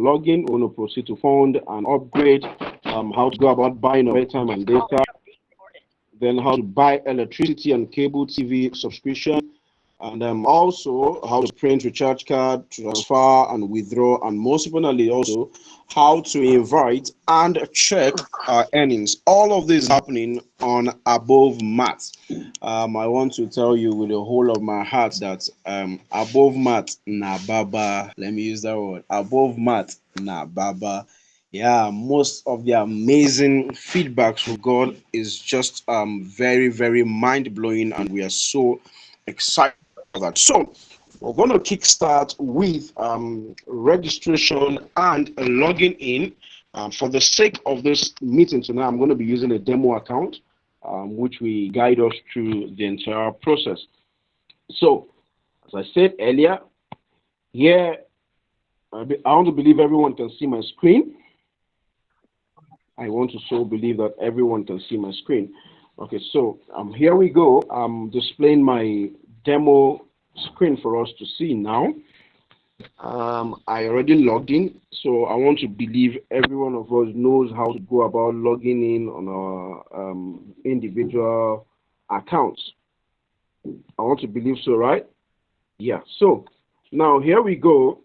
login. We're going to proceed to fund and upgrade, how to go about buying airtime and data, then how to buy electricity and cable TV subscription, and also how to print recharge card, transfer and withdraw, and most importantly also how to invite and check our earnings. All of this is happening on Above Mat. I want to tell you with the whole of my heart that Above Mat na baba. Let me use that word. Above Mat na baba. Yeah, most of the amazing feedbacks we got is just very, very mind blowing, and we are so excited about that. So we're going to kickstart with registration and logging in. For the sake of this meeting tonight, I'm going to be using a demo account, which will guide us through the entire process. So, as I said earlier, here I want to believe everyone can see my screen. I want to so believe that everyone can see my screen. Okay, so here we go. I'm displaying my demo screen for us to see now. I already logged in, so I want to believe every one of us knows how to go about logging in on our individual accounts. I want to believe so, right? Yeah, so now here we go.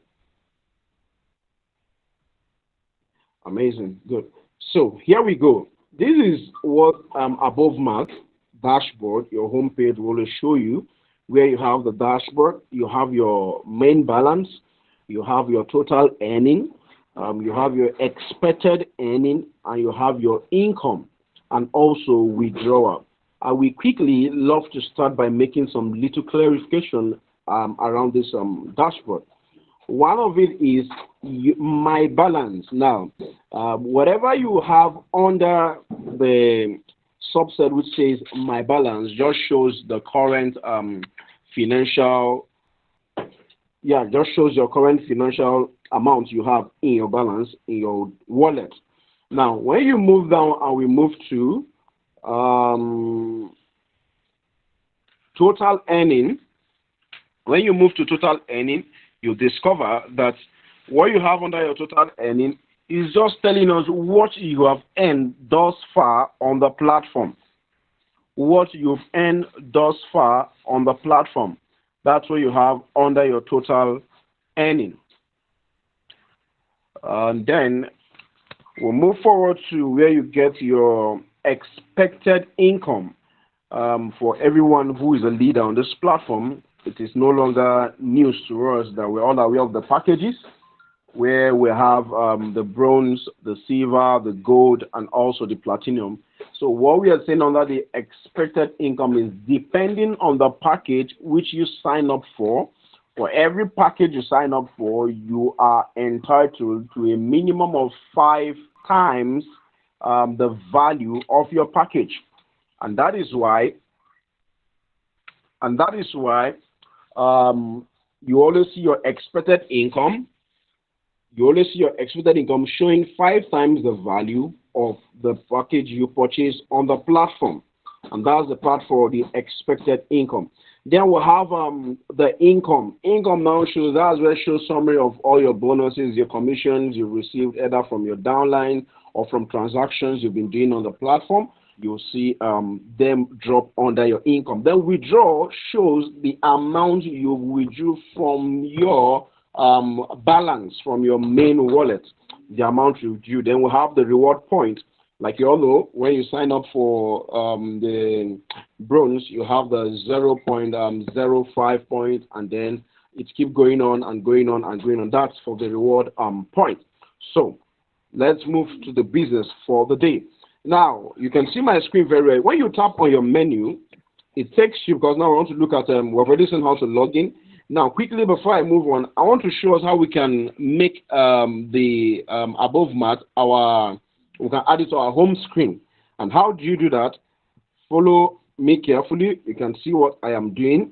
Amazing, good. So here we go. This is what Above Mat dashboard, your home page, will show you, where you have the dashboard, you have your main balance, you have your total earning, you have your expected earning, and you have your income, and also withdrawal. I will quickly love to start by making some little clarification around this dashboard. One of it is my balance. Now, whatever you have under the subset which says my balance just shows the current financial, just shows your current financial amount you have in your balance in your wallet. Now, when you move down and we move to total earning, when you move to total earning, you discover that what you have under your total earning is just telling us what you have earned thus far on the platform. What you've earned thus far on the platform. That's what you have under your total earning. And then we'll move forward to where you get your expected income. For everyone who is a leader on this platform, it is no longer news to us that we're all aware of the packages, where we have the bronze, the silver, the gold, and also the platinum. So what we are saying under the expected income is depending on the package which you sign up for every package you sign up for, you are entitled to a minimum of 5 times the value of your package. And that is why you always see your expected income. You always see your expected income showing 5 times the value of the package you purchase on the platform. And that's the part for the expected income. Then we'll have the income. Income now shows, that's where it shows summary of all your bonuses, your commissions you received either from your downline or from transactions you've been doing on the platform. You'll see them drop under your income. Then withdraw shows the amount you withdrew from your balance, from your main wallet, the amount you withdrew. Then we'll have the reward point. Like you all know, when you sign up for the bronze, you have the 0.05 point, and then it keeps going on and going on and going on. That's for the reward point. So let's move to the business for the day. Now, you can see my screen very well. When you tap on your menu, it takes you, because now I want to look at, we've already seen how to log in. Now, quickly, before I move on, I want to show us how we can make the Above Mat, we can add it to our home screen. And how do you do that? Follow me carefully. You can see what I am doing.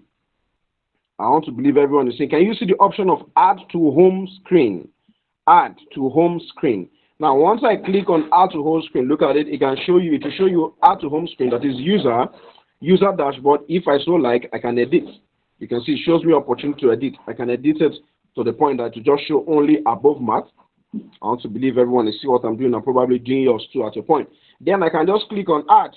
I want to believe everyone is saying, can you see the option of add to home screen? Add to home screen. Now, once I click on add to home screen, look at it, it will show you add to home screen, that is user dashboard. If I so like, I can edit. You can see it shows me opportunity to edit. I can edit it to the point that to just show only Above Mat. I want to believe everyone is see what I'm doing. I'm probably doing yours too at a point. Then I can just click on add.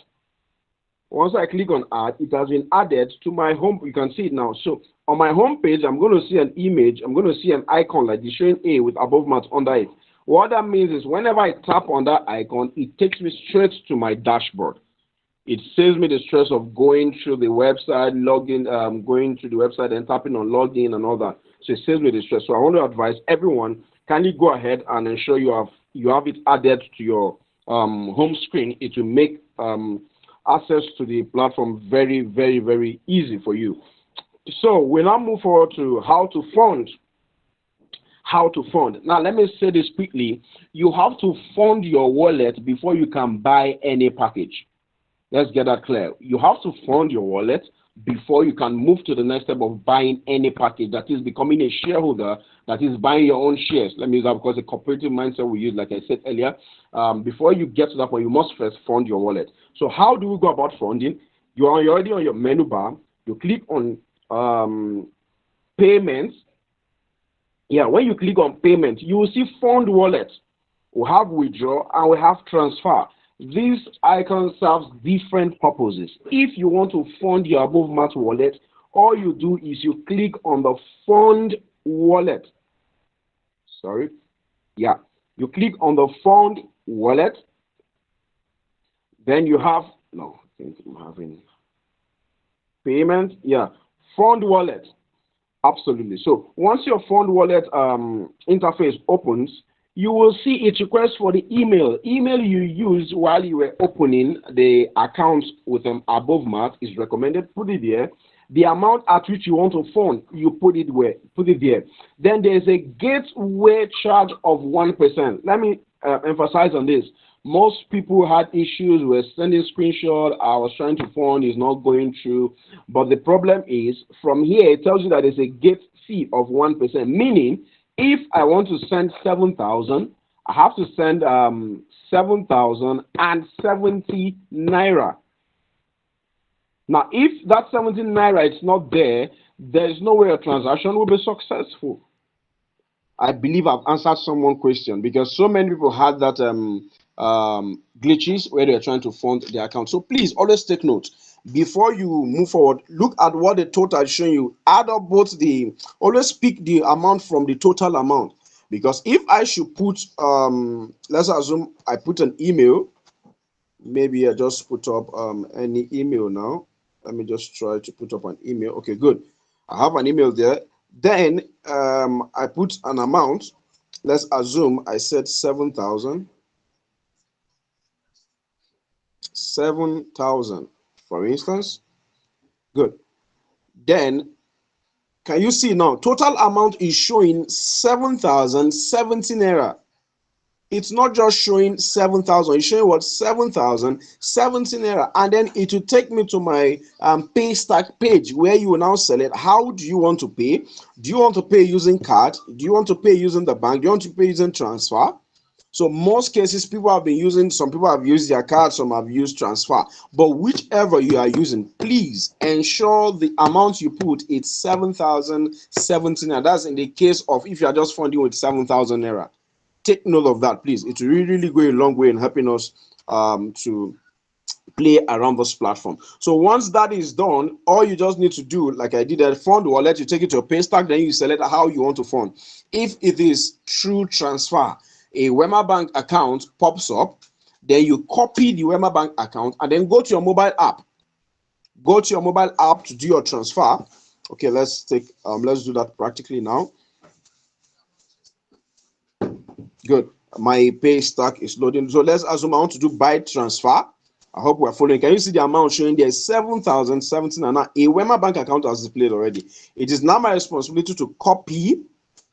Once I click on add, it has been added to my home. You can see it now. So on my home page, I'm going to see an image. I'm going to see an icon like the showing A with above mat under it. What that means is whenever I tap on that icon, it takes me straight to my dashboard. It saves me the stress of going through the website, going to the website and tapping on login and all that. So it saves me the stress. So I want to advise everyone, kindly go ahead and ensure you have it added to your home screen. It will make access to the platform very, very, very easy for you. So we now move forward to how to fund. How to fund. Now, let me say this quickly. You have to fund your wallet before you can buy any package. Let's get that clear. You have to fund your wallet before you can move to the next step of buying any package, that is becoming a shareholder, that is buying your own shares. Let me use that because the cooperative mindset we use, like I said earlier, before you get to that point, you must first fund your wallet. So how do we go about funding? You're already on your menu bar. You click on payments. Yeah, when you click on payment, you will see fund wallet. We have withdraw and we have transfer. This icon serves different purposes. If you want to fund your above mat wallet, all you do is you click on the fund wallet. Sorry. Yeah. You click on the fund wallet. Then you have, no, I think I'm having payment. Yeah. Fund wallet. Absolutely. So once your fund wallet interface opens, you will see it requests for the email. Email you used while you were opening the account with above mat is recommended. Put it there. The amount at which you want to fund, you put it there. Then there's a gateway charge of 1%. Let me emphasize on this. Most people had issues with sending screenshot. I was trying to fund, is not going through. But the problem is from here, it tells you that there's a gate fee of 1%, meaning if I want to send 7,000, I have to send 7,070 naira. Now, if that 17 naira is not there, there is no way a transaction will be successful. I believe I've answered someone's question because so many people had that glitches where they're trying to fund their account. So please always take note. Before you move forward, look at what the total is showing you. Add up both always pick the amount from the total amount. Because if I should put, let's assume I put an email, maybe I just put up any email now. Let me just try to put up an email. Okay, good. I have an email there. Then I put an amount. Let's assume I said 7,000. 7,000, for instance. Good. Then, can you see now? Total amount is showing 7,070 naira. It's not just showing 7,000. It's showing what? 7,070 naira. And then it will take me to my pay stack page where you will now select how do you want to pay. Do you want to pay using card? Do you want to pay using the bank? Do you want to pay using transfer? So most cases, people have been using, some people have used their card, some have used transfer. But whichever you are using, please ensure the amount you put is 7,070 naira. That's in the case of if you are just funding with 7,000 naira. Take note of that, please. It will really go a long way in helping us to play around this platform. So once that is done, all you just need to do, like I did at fund wallet, you take it to a pay stack, then you select how you want to fund. If it is through transfer, a Wema Bank account pops up, then you copy the Wema Bank account and then go to your mobile app. Go to your mobile app to do your transfer. Okay, let's do that practically now. Good. My pay stack is loading. So let's assume I want to do buy transfer. I hope we're following. Can you see the amount showing there? 7,017, and now a Wema Bank account has displayed already. It is now my responsibility to copy.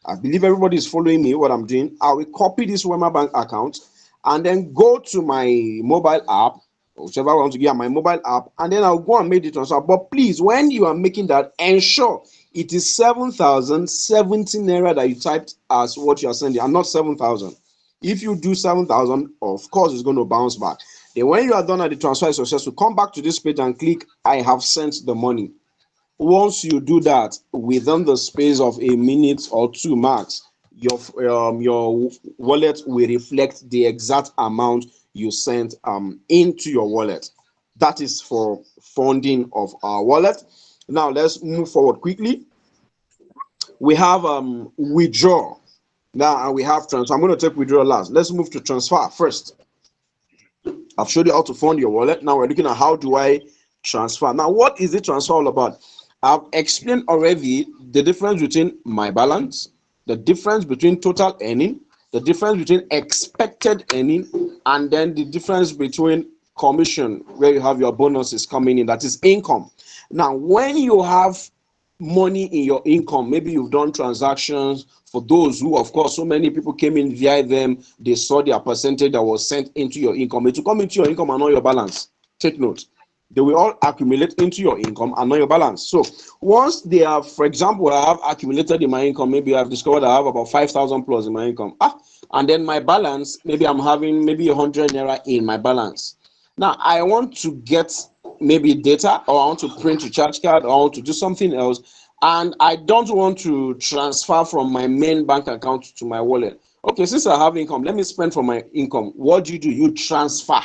I believe everybody is following me what I'm doing. I will copy this Wema Bank account and then go to my mobile app, whichever I want to get my mobile app, and then I'll go and make the transfer. But please, when you are making that, ensure it is 7,070 naira that you typed as what you are sending, and not 7,000. If you do 7,000, of course, it's going to bounce back. Then when you are done and the transfer is successful, come back to this page and click I have sent the money. Once you do that, within the space of a minute or two max, your wallet will reflect the exact amount you sent into your wallet. That is for funding of our wallet. Now let's move forward quickly. We have withdraw now, and we have transfer. I'm going to take withdraw last. Let's move to transfer first. I've showed you how to fund your wallet. Now we're looking at how do I transfer. Now, what is the transfer all about? I've explained already the difference between my balance, the difference between total earning, the difference between expected earning, and then the difference between commission, where you have your bonuses coming in, that is income. Now, when you have money in your income, maybe you've done transactions. For those who, of course, so many people came in via them, they saw their percentage that was sent into your income. It will come into your income and not your balance. Take note. They will all accumulate into your income and not your balance. So once they have, for example, I have accumulated in my income, maybe I've discovered I have about 5,000 plus in my income. And then my balance, maybe I'm having maybe 100 naira in my balance. Now I want to get maybe data, or I want to print a charge card, or I want to do something else, and I don't want to transfer from my main bank account to my wallet. Okay, since I have income, let me spend from my income. What do? You transfer.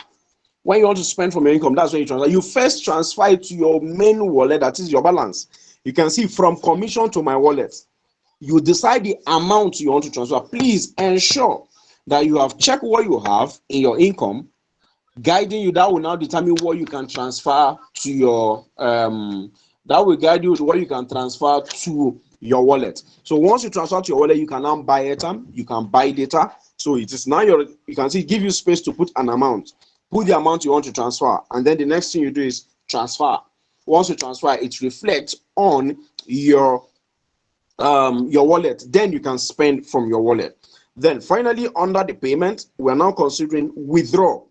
When you want to spend from your income, that's when you transfer. You first transfer it to your main wallet, that is your balance. You can see from commission to my wallet. You decide the amount you want to transfer. Please ensure that you have checked what you have in your income, guiding you. That will now determine what you can transfer to your that will guide you to what you can transfer to your wallet. So once you transfer to your wallet, you can now buy airtime, you can buy data. So it is now you can see, give you space to put an amount, put the amount you want to transfer, and then the next thing you do is transfer. Once you transfer, it reflects on your wallet. Then you can spend from your wallet. Then finally, under the payment, we are now considering withdraw.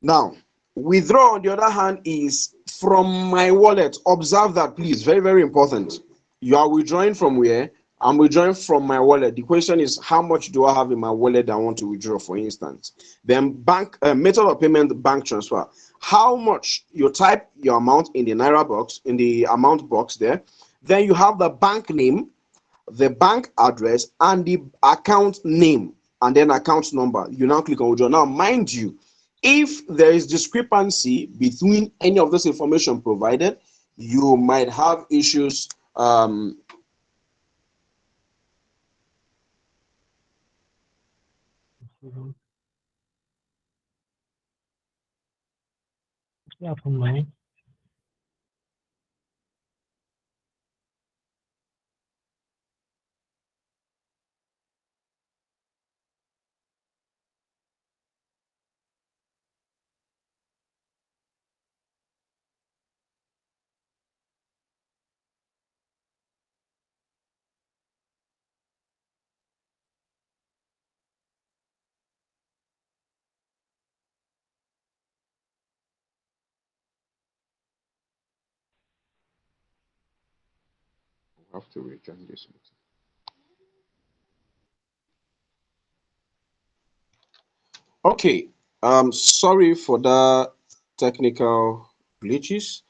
Now, withdraw, on the other hand, is from my wallet. Observe that, please. Very, very important. You are withdrawing from where? I'm withdrawing from my wallet. The question is, how much do I have in my wallet that I want to withdraw, for instance? Then bank method of payment, bank transfer. How much? You type your amount in the Naira box, in the amount box there. Then you have the bank name, the bank address, and the account name, and then account number. You now click on withdraw. Now, mind you, if there is discrepancy between any of this information provided, you might have issues. Yeah, from mine. Have to rejoin this meeting. Okay. Sorry for the technical glitches.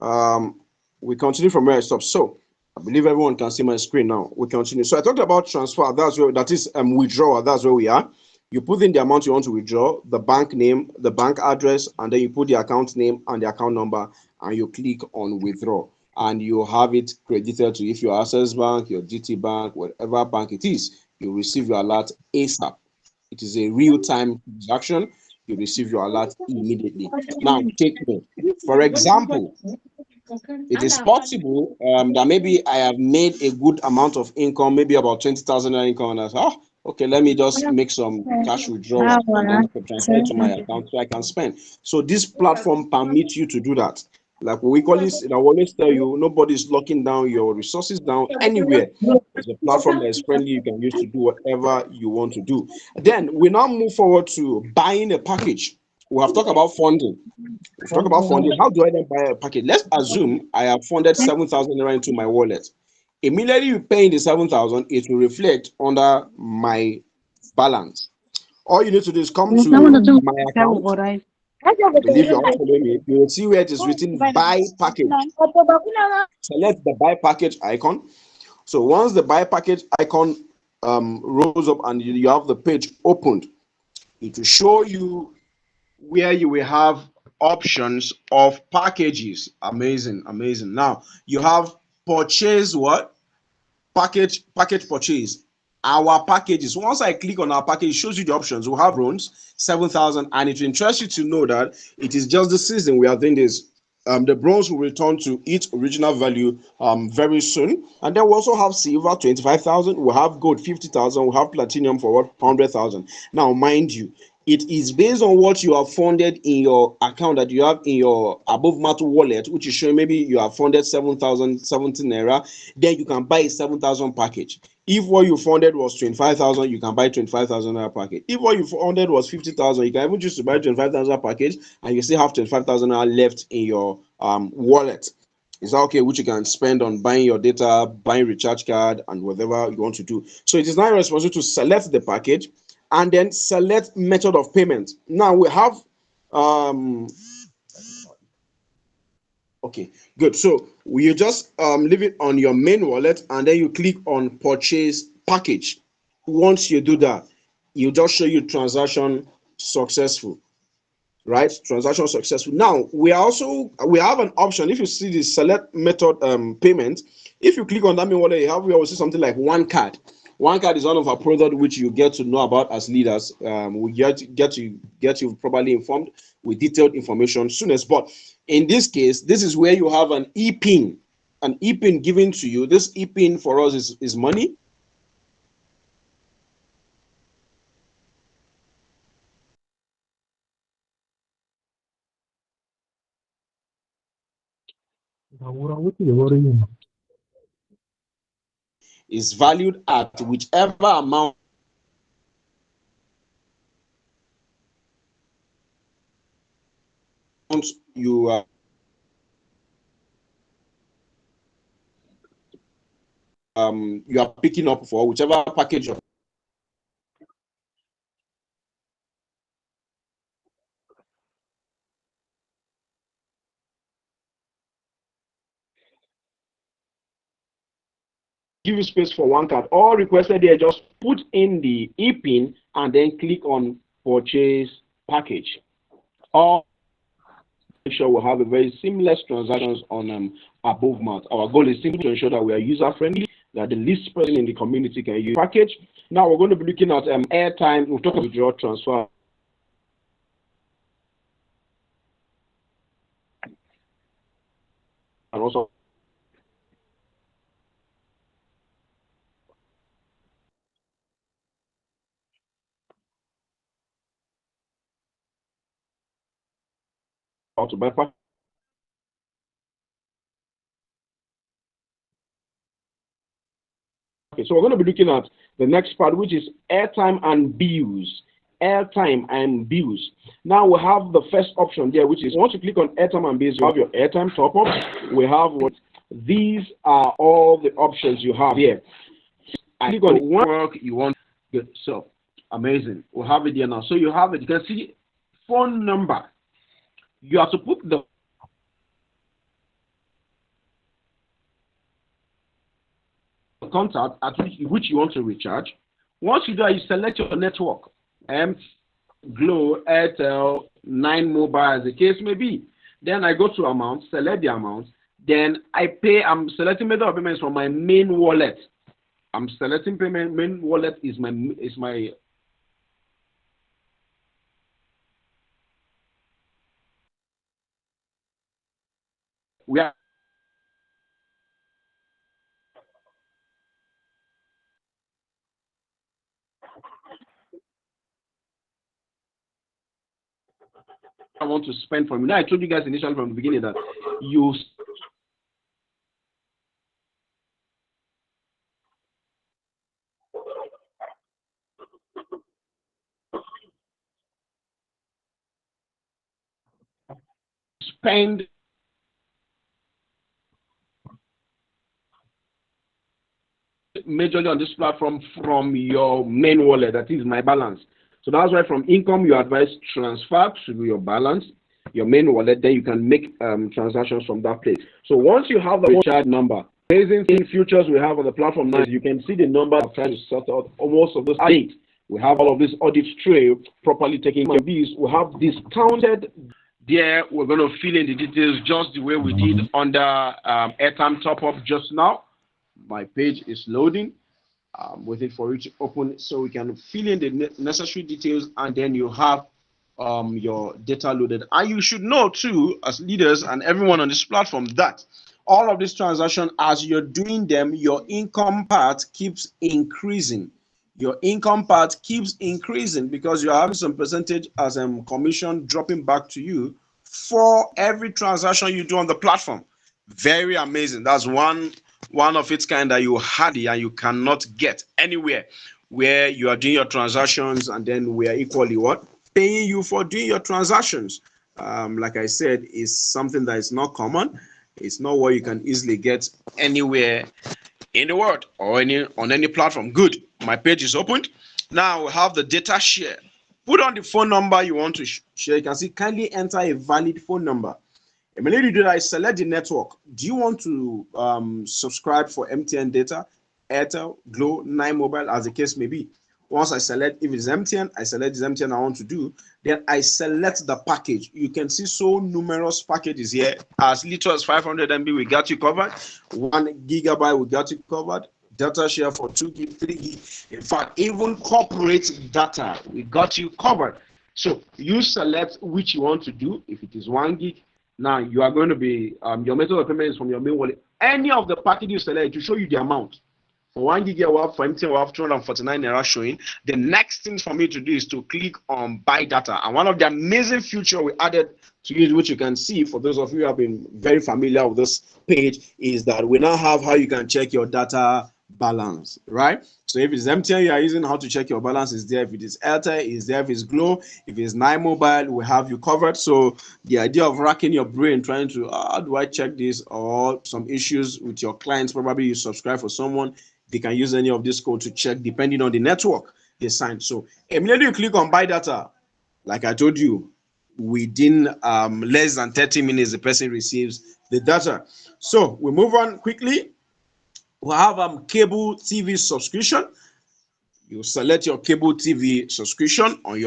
Um, we continue from where I stopped. So I believe everyone can see my screen now. We continue. So I talked about transfer. That's where, that is withdrawal. That's where we are. You put in the amount you want to withdraw, the bank name, the bank address, and then you put the account name and the account number, and you click on withdraw, and you have it credited to, if your Access Bank, your GT Bank, whatever bank it is, you receive your alert ASAP. It is a real-time transaction. You receive your alert immediately. Now, take note. For example, it is possible that maybe I have made a good amount of income, maybe about 20,000 income, and I say, oh, okay, let me just make some cash withdrawal and then transfer it to my account so I can spend. So this platform permits you to do that. Like we call this, I always tell you, nobody's locking down your resources down anywhere. It's a platform that is friendly, you can use to do whatever you want to do. Then we now move forward to buying a package. We have talked about funding. We've talked about funding. How do I then buy a package? Let's assume I have funded 7,000 naira into my wallet. Immediately you pay in the 7,000, it will reflect under my balance. All you need to do is come to my account. I believe you're all following me. You will see where it is written buy package. Select the buy package icon. So once the buy package icon rolls up and you have the page opened, it will show you where you will have options of packages. Amazing, amazing. Now you have purchase what? Package purchase. Our packages. Once I click on our package, it shows you the options. We'll have bronze 7,000, and it will interest you to know that it is just the season we are doing this. The bronze will return to its original value very soon, and then we also have silver 25,000. We have gold 50,000. We have platinum for what 100,000. Now, mind you, it is based on what you have funded in your account that you have in your above matter wallet, which is showing maybe you have funded 7,070 naira. Then you can buy a 7,000 package. If what you funded was 25,000, you can buy 25,000 naira package. If what you funded was 50,000, you can even choose to buy 25,000 package, and you still have 25,000 naira left in your wallet. Is that okay? Which you can spend on buying your data, buying recharge card, and whatever you want to do. So it is now responsible to select the package and then select method of payment. Now we have okay, good. So you just leave it on your main wallet and then you click on purchase package. Once you do that, you just show you transaction successful, right? Transaction successful. Now we have an option. If you see the select method payment, if you click on that main wallet, we will see something like one card. One card is one of our product which you get to know about as leaders. We get you properly informed with detailed information soonest. But in this case, this is where you have an e-pin given to you. This e-pin for us is money. Is valued at whichever amount you are picking up for, whichever package of give you space for one card. All requested there, just put in the e-pin and then click on purchase package. All make sure we have a very seamless transactions on above mount. Our goal is simply to ensure that we are user friendly, that the least person in the community can use package. Now we're going to be looking at airtime. We'll talk about withdraw transfer. And also how to buy package. Okay, so we're going to be looking at the next part, which is airtime and bills. Airtime and bills. Now we have the first option there, which is once you click on airtime and bills, you have your airtime top up. We have what these are all the options you have here. I click on one work you want. Good. So amazing. We'll have it here now. So you have it. You can see phone number. You have to put the contact at which you want to recharge. Once you do that, you select your network. Glow, Airtel, 9 Mobile, as the case may be. Then I go to amount, select the amount. Then I pay. I'm selecting method of payments from my main wallet. I'm selecting payment. Main wallet is my we are I want to spend from. Now I told you guys initially from the beginning that you spend majorly on this platform from your main wallet, that is my balance. So that's why from income, you advise transfer to your balance, your main wallet, then you can make transactions from that place. So once you have the recharge number, amazing thing futures we have on the platform now is you can see the number of trying to sort out almost of those eight. We have all of this audit trail properly taken care of. These we have discounted. There, we're going to fill in the details just the way we did under airtime top up just now. My page is loading. Waiting for it to open so we can fill in the necessary details, and then you have your data loaded. And you should know too, as leaders and everyone on this platform, that all of these transactions, as you're doing them, your income part keeps increasing. Your income part keeps increasing because you're having some percentage as a commission dropping back to you for every transaction you do on the platform. Very amazing. That's one of its kind that you hardly and you cannot get anywhere, where you are doing your transactions and then we are equally what? Paying you for doing your transactions. Like I said, is something that is not common. It's not what you can easily get anywhere in the world or on any platform. Good. My page is opened. Now we have the data share. Put on the phone number you want to share. You can see kindly enter a valid phone number. Immediately you do that, I select the network. Do you want to subscribe for MTN data, Airtel, Glo, 9Mobile, as the case may be? Once I select, if it's MTN, I select this MTN I want to do. Then I select the package. You can see so numerous packages here. As little as 500 MB, we got you covered. 1 gigabyte, we got you covered. Data share for 2 gig, 3 gig. In fact, even corporate data, we got you covered. So you select which you want to do. If it is 1 gig, now you are going to be, your method of payment is from your main wallet. Any of the package you select to show you the amount. For 1 gig, we have for MTN, we have 249 naira showing. The next thing for me to do is to click on buy data. And one of the amazing features we added to it, which you can see for those of you who have been very familiar with this page, is that we now have how you can check your data balance, right? So if it's MTN you are using, how to check your balance is there. If it is Airtel, is there. If it's Glo, if it's 9Mobile, we have you covered. So the idea of racking your brain trying to how do I check this, or some issues with your clients, probably you subscribe for someone, they can use any of this code to check depending on the network they signed. So immediately you click on buy data, like I told you, within less than 30 minutes the person receives the data. So we move on quickly. We have cable TV subscription. You select your cable TV subscription on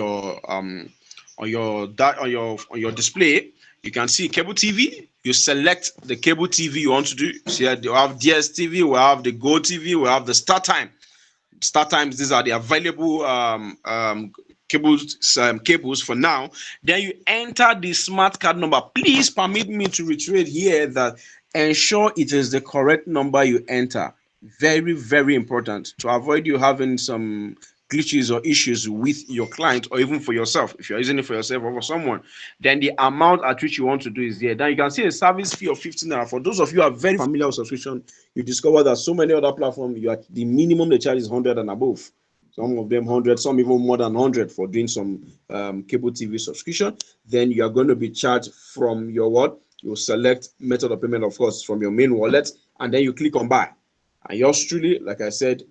your display. You can see cable TV. You select the cable TV you want to do. So you have DSTV, we have the Go TV, we have the StarTime. StarTimes, these are the available cables for now. Then you enter the smart card number. Please permit me to reiterate here that ensure it is the correct number you enter. Very, very important to avoid you having some glitches or issues with your client or even for yourself. If you're using it for yourself or for someone, then the amount at which you want to do is there. Then you can see a service fee of 15 naira. For those of you who are very familiar with subscription, you discover that so many other platforms, the minimum they charge is 100 and above. Some of them 100, some even more than 100 for doing some cable TV subscription. Then you are going to be charged from your what? You select method of payment, of course, from your main wallet, and then you click on buy. And yours truly, like I said,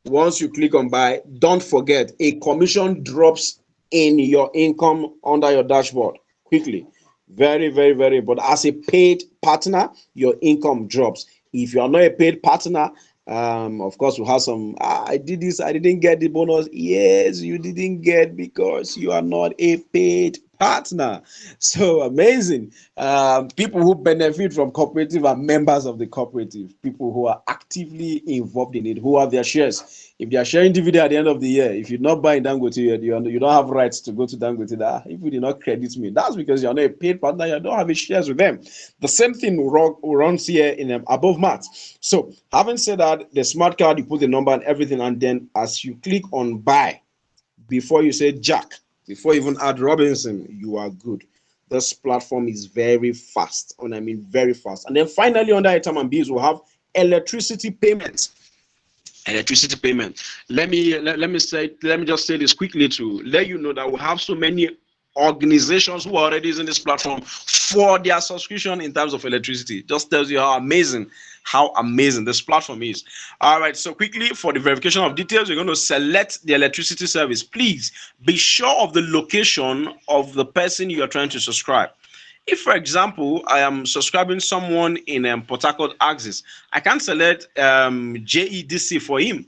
once you click on buy, don't forget a commission drops in your income under your dashboard quickly. Very, very, very important. As a paid partner, your income drops. If you are not a paid partner, of course, we have some, I did this, I didn't get the bonus. Yes, you didn't get because you are not a paid partner. So amazing. People who benefit from cooperative are members of the cooperative, people who are actively involved in it, who have their shares. If they are sharing dividend at the end of the year, if you're not buying Dangote, you don't have rights to go to Dangote. If you did not credit me, that's because you're not a paid partner, you don't have a shares with them. The same thing runs here in above maths. So having said that, the smart card, you put the number and everything, and then as you click on buy, before you say Jack, before you even add Robinson, you are good. This platform is very fast, and I mean very fast. And then finally, under item and bills, we'll have electricity payments. Electricity payment. Let me just say this quickly to let you know that we have so many organizations who are already using this platform for their subscription in terms of electricity. Just tells you how amazing this platform is. All right, so quickly for the verification of details, you're going to select the electricity service. Please be sure of the location of the person you are trying to subscribe. If, for example, I am subscribing someone in Port Harcourt Axis, I can select JEDC for him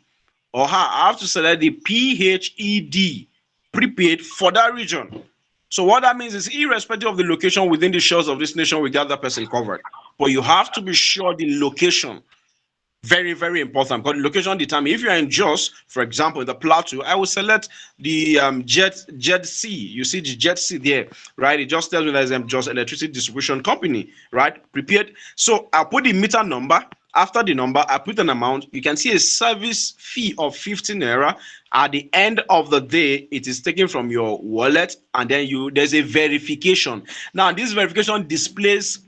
or her. I have to select the PHED prepaid for that region. So what that means is, irrespective of the location within the shores of this nation, we got that person covered. But you have to be sure the location. Very, very important, because the location determines. If you're in Jos, for example, in the Plateau, I will select the Jet C. You see the Jet C there, right? It just tells me that it's Jos Electricity Distribution Company, right? Prepared. So I'll put the meter number. After the number, I put an amount. You can see a service fee of 15 naira. At the end of the day, it is taken from your wallet, and then there's a verification. Now, this verification displays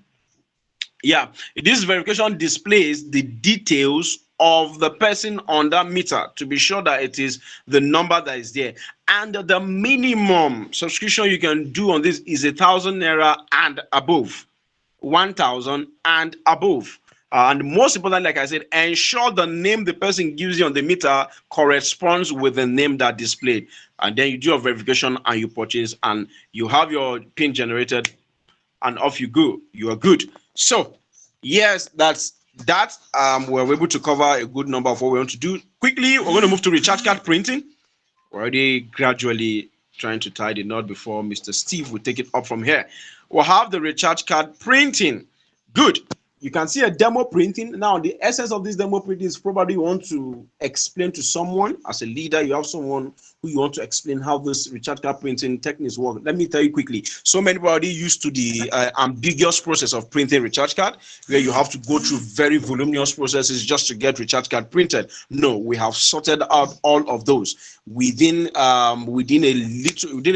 the details of the person on that meter to be sure that it is the number that is there. And the minimum subscription you can do on this is 1,000 naira and above. 1,000 and above. And most important, like I said, ensure the name the person gives you on the meter corresponds with the name that displayed. And then you do your verification and you purchase, and you have your PIN generated, and off you go. You are good. So, yes, that's that. We're able to cover a good number of what we want to do. Quickly, we're going to move to recharge card printing. We're already gradually trying to tie the knot before Mr. Steve will take it up from here. We'll have the recharge card printing. Good. You can see a demo printing. Now, the essence of this demo printing is probably you want to explain to someone. As a leader, you have someone who you want to explain how this recharge card printing techniques work. Let me tell you quickly. So many people are already used to the ambiguous process of printing recharge card, where you have to go through very voluminous processes just to get recharge card printed. No, we have sorted out all of those. Within a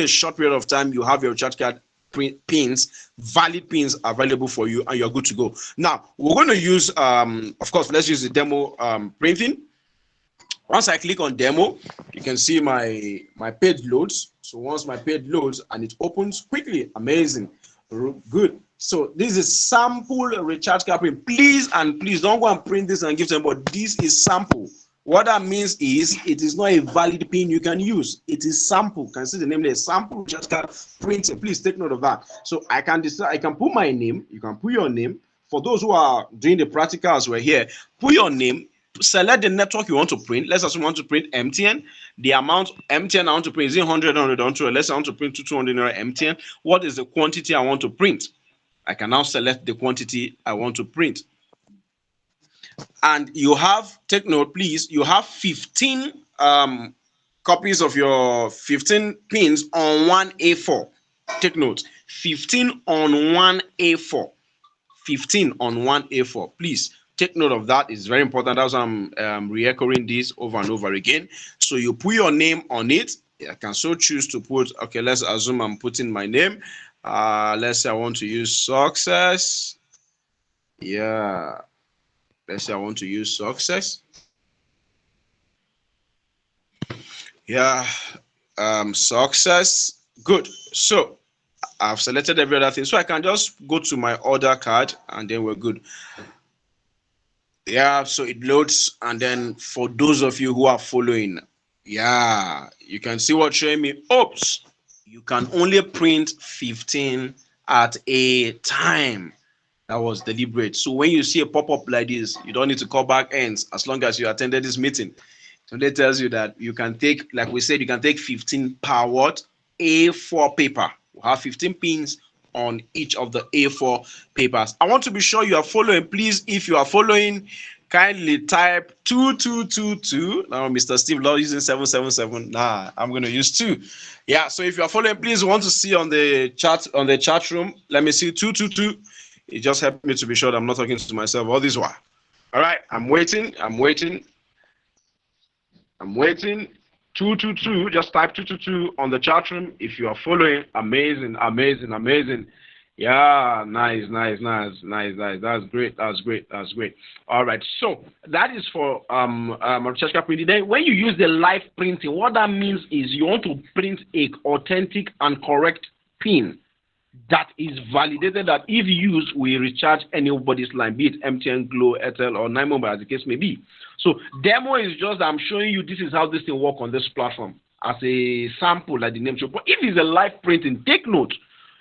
short period of time, you have your recharge card pins, valid pins available for you, and you're good to go. Now, we're going to use, of course, let's use the demo printing. Once I click on demo, you can see my page loads. So once my page loads and it opens quickly, amazing, good. So this is sample recharge card print. Please don't go and print this and give them, but this is sample. What that means is it is not a valid pin you can use. It is sample. Can see the name there, sample recharge card printing. Please take note of that. So I can decide, I can put my name, you can put your name. For those who are doing the practicals, we're here, put your name, select the network you want to print. Let's assume you want to print MTN. The amount MTN I want to print is 100, let's say I want to print 200 MTN. What is the quantity I want to print? I can now select the quantity I want to print. And you have, take note, please, you have 15 copies of your 15 pins on one A4. Take note, 15 on one A4. 15 on one A4. Please take note of that. It's very important. That's why I'm re-echoing this over and over again. So you put your name on it. I can so choose to put, okay, let's assume I'm putting my name. Let's say I want to use success. Yeah. Let's say I want to use success. Yeah, success. Good. So I've selected every other thing. So I can just go to my order card and then we're good. Yeah, so it loads. And then for those of you who are following, yeah, you can see what's showing me. Oops, you can only print 15 at a time. That was deliberate. So when you see a pop-up like this, you don't need to call back ends as long as you attended this meeting. So that tells you that you can take, like we said, you can take 15 per what? A4 paper. We have 15 pins on each of the A4 papers. I want to be sure you are following. Please, if you are following, kindly type 2222. Now, Mr. Steve Law using 777. Nah, I'm going to use 2. Yeah, so if you are following, please want to see on the chat room. Let me see 222. It just helped me to be sure that I'm not talking to myself all this while. All right, I'm waiting. 222. Just type 222 on the chat room if you are following. Amazing. Yeah, nice. That's great. All right, so that is for recharge card printing. Then when you use the live printing, what that means is you want to print a authentic and correct PIN that is validated that if used, we recharge anybody's line, be it MTN, Glo, Airtel, or 9Mobile, as the case may be. So demo is just I'm showing you this is how this thing works on this platform as a sample, like the name shows. But if it's a live printing, take note,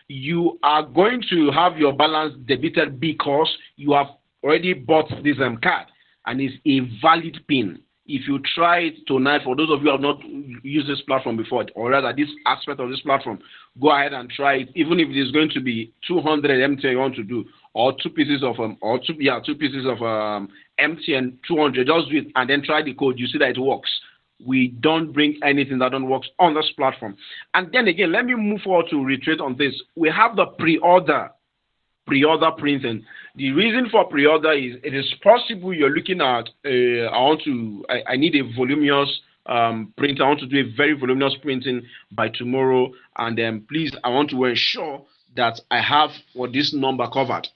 you are going to have your balance debited because you have already bought this card and it's a valid PIN. If you try it tonight, for those of you who have not used this platform before, or rather this aspect of this platform, go ahead and try it. Even if it is going to be 200 MTN you want to do, or two pieces of MTN 200, just do it and then try the code. You see that it works. We don't bring anything that don't work on this platform. And then again, let me move forward to reiterate on this. We have the pre-order printing. The reason for pre-order is it is possible you're looking at I need a voluminous print. I want to do a very voluminous printing by tomorrow, and then please I want to ensure that I have what this number covered.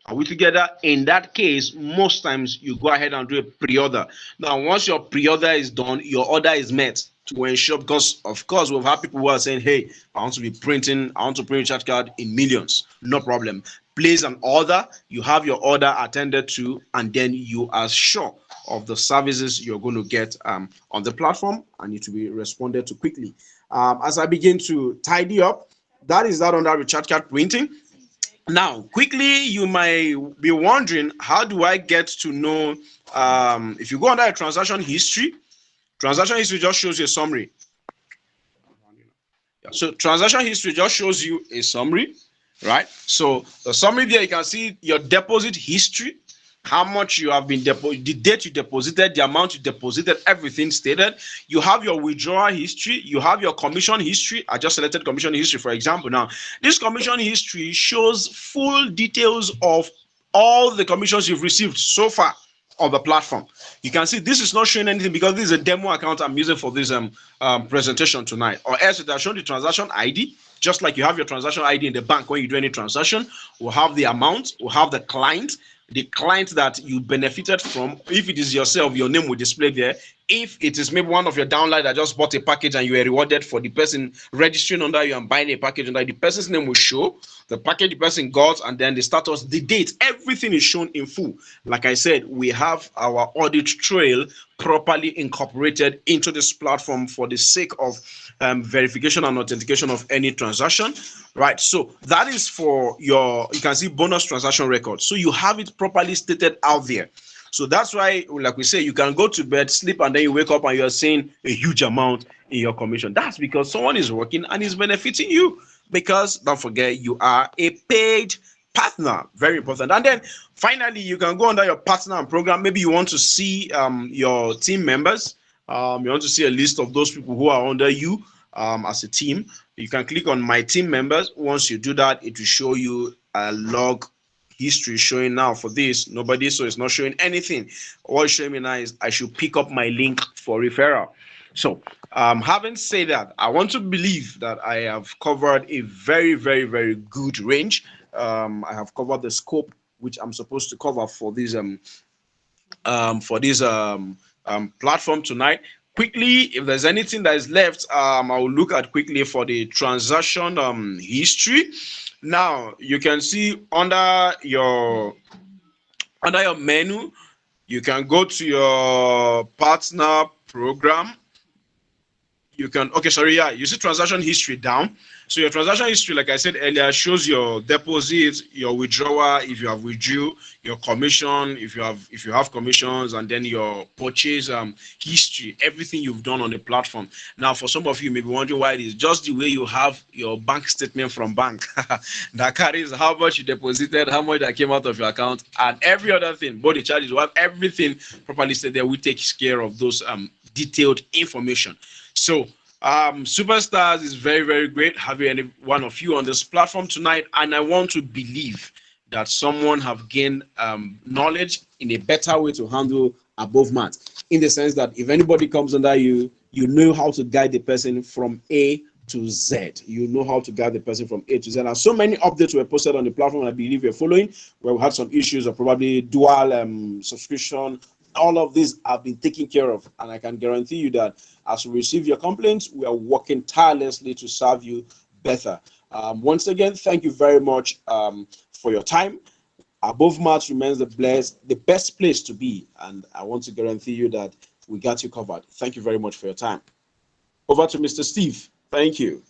Are we together? In that case, most times you go ahead and do a pre-order. Now, once your pre-order is done, your order is met to ensure, because of course we've had people who are saying, hey, I want to print a recharge card in millions. No problem. Place an order, you have your order attended to, and then you are sure of the services you're going to get on the platform, and it will be responded to quickly. As I begin to tidy up, that is that under recharge card printing. Now, quickly, you might be wondering, how do I get to know, if you go under a transaction history just shows you a summary. So transaction history just shows you a summary, right? So the summary there, you can see your deposit history, how much you have been deposited, the date you deposited, the amount you deposited, everything stated. You have your withdrawal history, you have your commission history. I just selected commission history, for example. Now, this commission history shows full details of all the commissions you've received so far on the platform. You can see this is not showing anything because this is a demo account I'm using for this presentation tonight. Or else it has shown the transaction ID, just like you have your transaction ID in the bank when you do any transaction. We'll have the amount, we'll have the client that you benefited from. If it is yourself, your name will display there. If it is maybe one of your downline that just bought a package and you were rewarded for the person registering under you and buying a package under, the person's name will show, the package the person got, and then the status, the date, everything is shown in full. Like I said, we have our audit trail properly incorporated into this platform for the sake of verification and authentication of any transaction, right? So that is for your, you can see bonus transaction record. So you have it properly stated out there. So that's why, like we say, you can go to bed, sleep, and then you wake up and you're seeing a huge amount in your commission. That's because someone is working and is benefiting you. Because don't forget, you are a paid partner. Very important. And then finally, you can go under your partner and program. Maybe you want to see your team members. You want to see a list of those people who are under you as a team. You can click on my team members. Once you do that, it will show you a log history showing now for this. Nobody, so it's not showing anything. What it's showing me now is I should pick up my link for referral. So having said that, I want to believe that I have covered a very, very, very good range. I have covered the scope which I'm supposed to cover for this platform tonight. Quickly, if there's anything that is left, I will look at quickly for the transaction history. Now you can see under your menu, you can go to your partner program. You can, you see transaction history down. So your transaction history, like I said earlier, shows your deposits, your withdrawal, if you have withdrew, your commission, if you have commissions, and then your purchase history, everything you've done on the platform. Now, for some of you, you may be wondering why it is just the way you have your bank statement from bank that carries how much you deposited, how much that came out of your account, and every other thing. Both the charges, you have everything properly stated there. We take care of those detailed information. So Superstars is very, very great having any one of you on this platform tonight, and I want to believe that someone have gained knowledge in a better way to handle above mat, in the sense that if anybody comes under you, you know how to guide the person from A to Z. You know how to guide the person from A to Z. And so many updates were posted on the platform, I believe you're following, where we had some issues of probably dual subscription. All of these have been taken care of, and I can guarantee you that as we receive your complaints, we are working tirelessly to serve you better. Once again, thank you very much for your time. Above Mat remains the best place to be, and I want to guarantee you that we got you covered. Thank you very much for your time. Over to Mr. Steve. Thank you.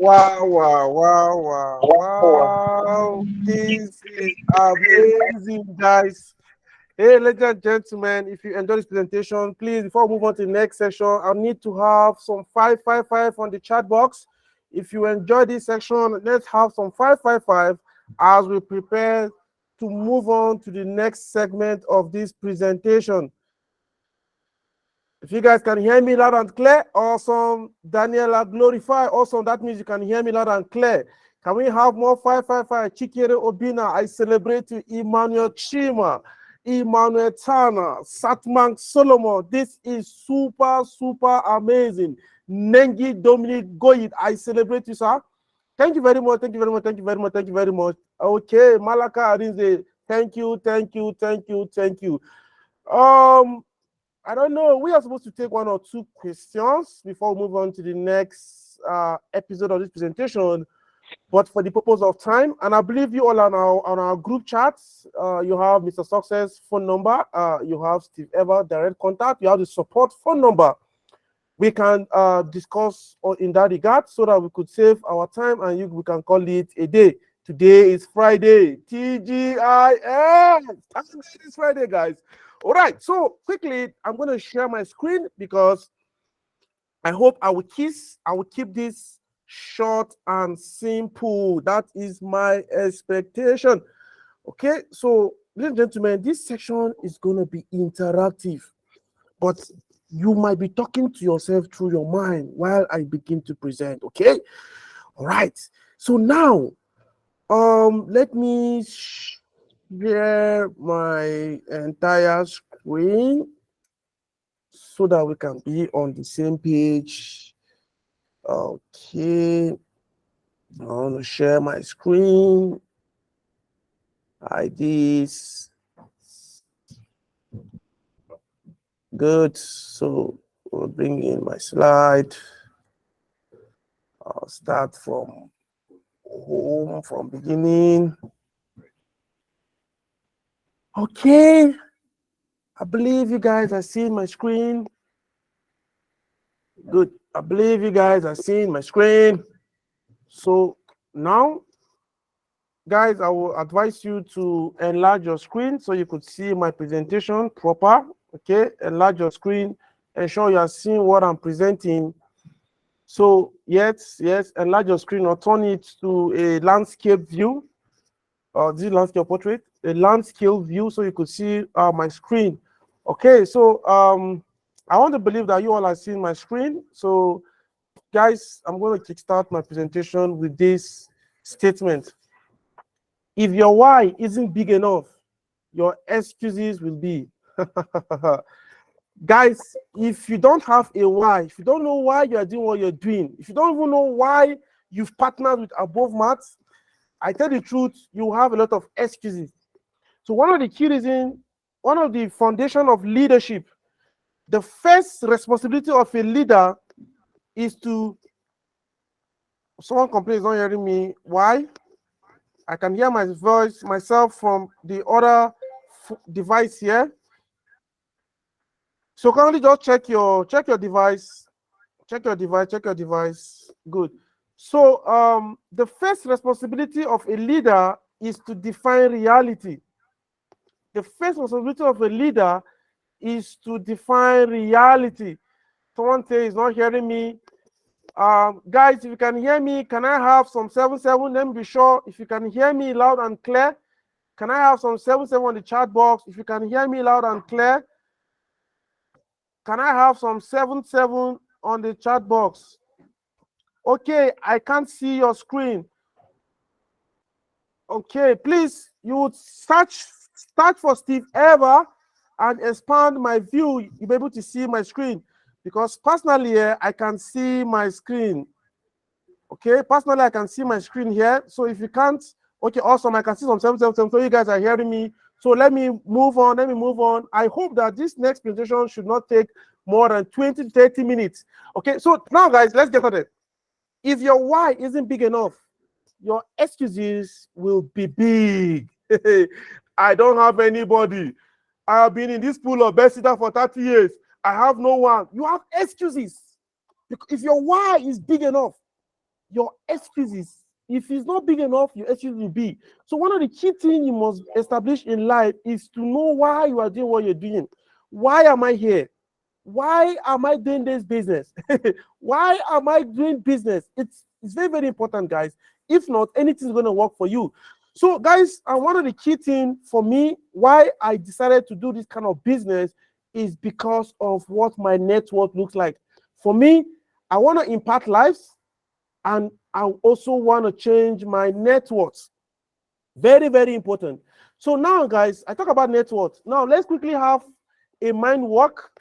Wow. This is amazing, guys. Hey, ladies and gentlemen, if you enjoy this presentation, please, before we move on to the next section, I need to have some 555 on the chat box. If you enjoy this section, let's have some 555 as we prepare to move on to the next segment of this presentation. If you guys can hear me loud and clear, awesome. Daniela, glorify, awesome. That means you can hear me loud and clear. Can we have more 555? Chikere Obina, I celebrate you. Emmanuel Chima, Emmanuel Tana, Satman Solomon. This is super, super amazing. Nengi Dominic Goyid, I celebrate you, sir. Thank you very much. Thank you very much. Thank you very much. Thank you very much. Okay, Malaka Arinze, thank you, thank you, thank you, thank you. I don't know. We are supposed to take 1 or 2 questions before we move on to the next episode of this presentation. But for the purpose of time, and I believe you all on our group chats, you have Mr. Success phone number, you have Steve Ever direct contact, you have the support phone number. We can discuss in that regard so that we could save our time and we can call it a day. Today is Friday. TGIF. It's Friday, guys. All right, so quickly, I'm going to share my screen because I hope I will keep this short and simple. That is my expectation. Okay, so ladies and gentlemen, this section is going to be interactive, but you might be talking to yourself through your mind while I begin to present. Okay, all right. So now, let me share my entire screen so that we can be on the same page. Okay, I want to share my screen like this. Good. So we'll bring in my slide. I'll start from home, from beginning. Okay, I believe you guys are seeing my screen. Good. I believe you guys are seeing my screen. So now, guys, I will advise you to enlarge your screen so you could see my presentation proper. Okay, enlarge your screen, ensure you are seeing what I'm presenting. So yes, enlarge your screen or turn it to a landscape view. This landscape portrait, a landscape view, so you could see my screen. Okay, so I want to believe that you all are seeing my screen. So guys, I'm going to kickstart my presentation with this statement. If your why isn't big enough, your excuses will be. Guys, if you don't have a why, if you don't know why you are doing what you're doing, if you don't even know why you've partnered with Above Mat, I tell the truth, you have a lot of excuses. So one of the key reasons, one of the foundation of leadership, the first responsibility of a leader is to, someone complains, not hearing me. Why? I can hear my voice myself from the other device here. So currently just check your device. Check your device. Good. So the first responsibility of a leader is to define reality. The first responsibility of a leader is to define reality. Someone says, not hearing me. Guys, if you can hear me, can I have some 77? Let me be sure if you can hear me loud and clear. Can I have some 77 on the chat box? If you can hear me loud and clear. Can I have some 77 on the chat box? Okay, I can't see your screen. Okay, please, you would start for Steve Ever and expand my view. You'll be able to see my screen because personally here, I can see my screen. Okay, personally, I can see my screen here. So if you can't, okay, awesome. I can see some 77. So you guys are hearing me So let me move on. I hope that this next presentation should not take more than 20 to 30 minutes. Okay, so now guys, let's get at it. If your why isn't big enough, your excuses will be big. I don't have anybody. I have been in this pool of Bethesda for 30 years. I have no one. You have excuses. If your why is big enough, your excuses, if it's not big enough, your excuses will be. So one of the key things you must establish in life is to know why you are doing what you're doing. Why am I here? Why am I doing this business? Why am I doing business? It's very, very important, guys. If not, anything's going to work for you. So, guys, one of the key things for me, why I decided to do this kind of business is because of what my network looks like. For me, I want to impact lives, and I also want to change my net worth. Very, very important. So now, guys, I talk about net worth. Now, let's quickly have a mind work.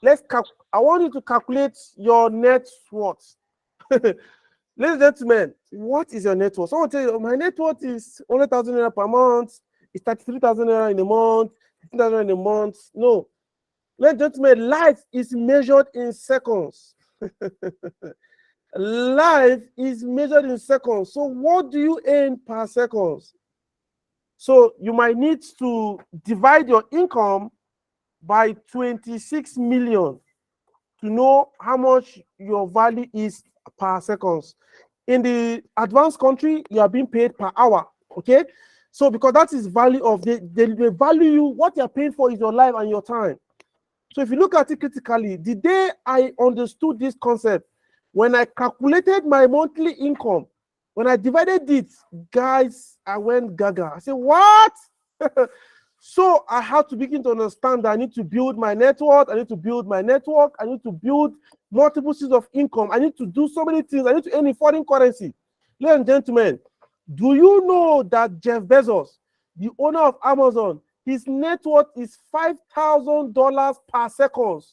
I want you to calculate your net worth. Ladies and gentlemen, what is your net worth? Someone tell you, my net worth is 100,000 naira per month. It's 33,000 naira in a month, 15,000 in a month. No. Ladies and gentlemen, life is measured in seconds. Life is measured in seconds. So what do you earn per second? So you might need to divide your income by 26 million to know how much your value is per second. In the advanced country, you are being paid per hour. Okay, so because that is value of they value you, what you are paying for is your life and your time. So if you look at it critically, the day I understood this concept, when I calculated my monthly income, when I divided it, guys, I went gaga. I said, what? So I had to begin to understand that I need to build my network. I need to build my network. I need to build multiple sources of income. I need to do so many things. I need to earn in foreign currency. Ladies and gentlemen, do you know that Jeff Bezos, the owner of Amazon, his net worth is $5,000 per second?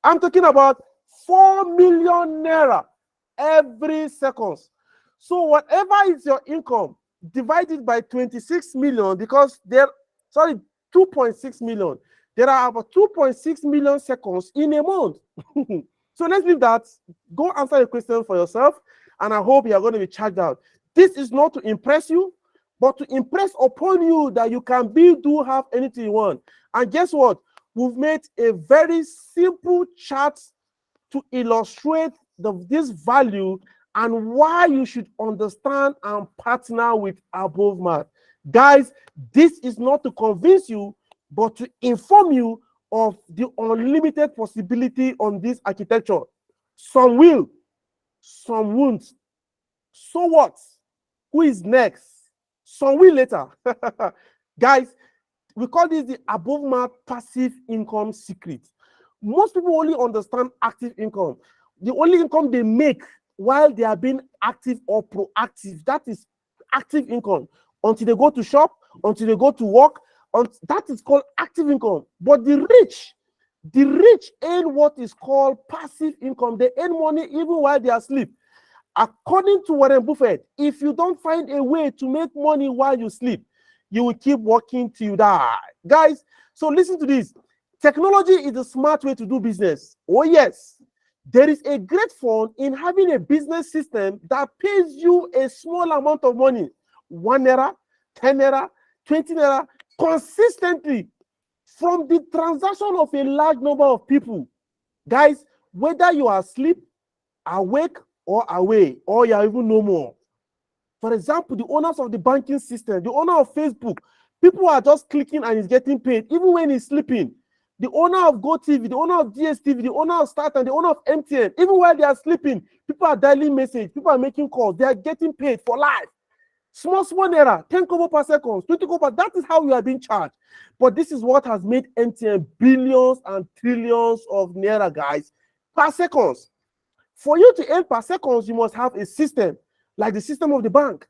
I'm talking about 4 million naira every second. So whatever is your income, divided by 26 million, because 2.6 million. There are about 2.6 million seconds in a month. So let's leave that. Go answer the question for yourself, and I hope you are going to be charged out. This is not to impress you, but to impress upon you that you can have anything you want. And guess what? We've made a very simple chart to illustrate this value and why you should understand and partner with Above Math. Guys, this is not to convince you, but to inform you of the unlimited possibility on this architecture. Some will, some won't. So what? Who is next? Some will later. Guys, we call this the Above Math passive income secret. Most people only understand active income. The only income they make while they are being active or proactive, that is active income. Until they go to shop, until they go to work, that is called active income. But the rich earn what is called passive income. They earn money even while they are asleep. According to Warren Buffett, if you don't find a way to make money while you sleep, you will keep working till you die. Guys, so listen to this. Technology is a smart way to do business. Oh yes. There is a great fun in having a business system that pays you a small amount of money, 1 naira, 10 naira, 20 naira, consistently from the transaction of a large number of people. Guys, whether you are asleep, awake, or away, or you are even no more. For example, the owners of the banking system, the owner of Facebook, people are just clicking and he's getting paid, even when he's sleeping. The owner of GoTV, the owner of DSTV, the owner of Start, and the owner of MTN, even while they are sleeping, people are dialing message, people are making calls, they are getting paid for life. Small naira, 10 kobo per second, 20 kobo, that is how we are being charged. But this is what has made MTN billions and trillions of naira, guys, per second. For you to earn per second, you must have a system, like the system of the bank,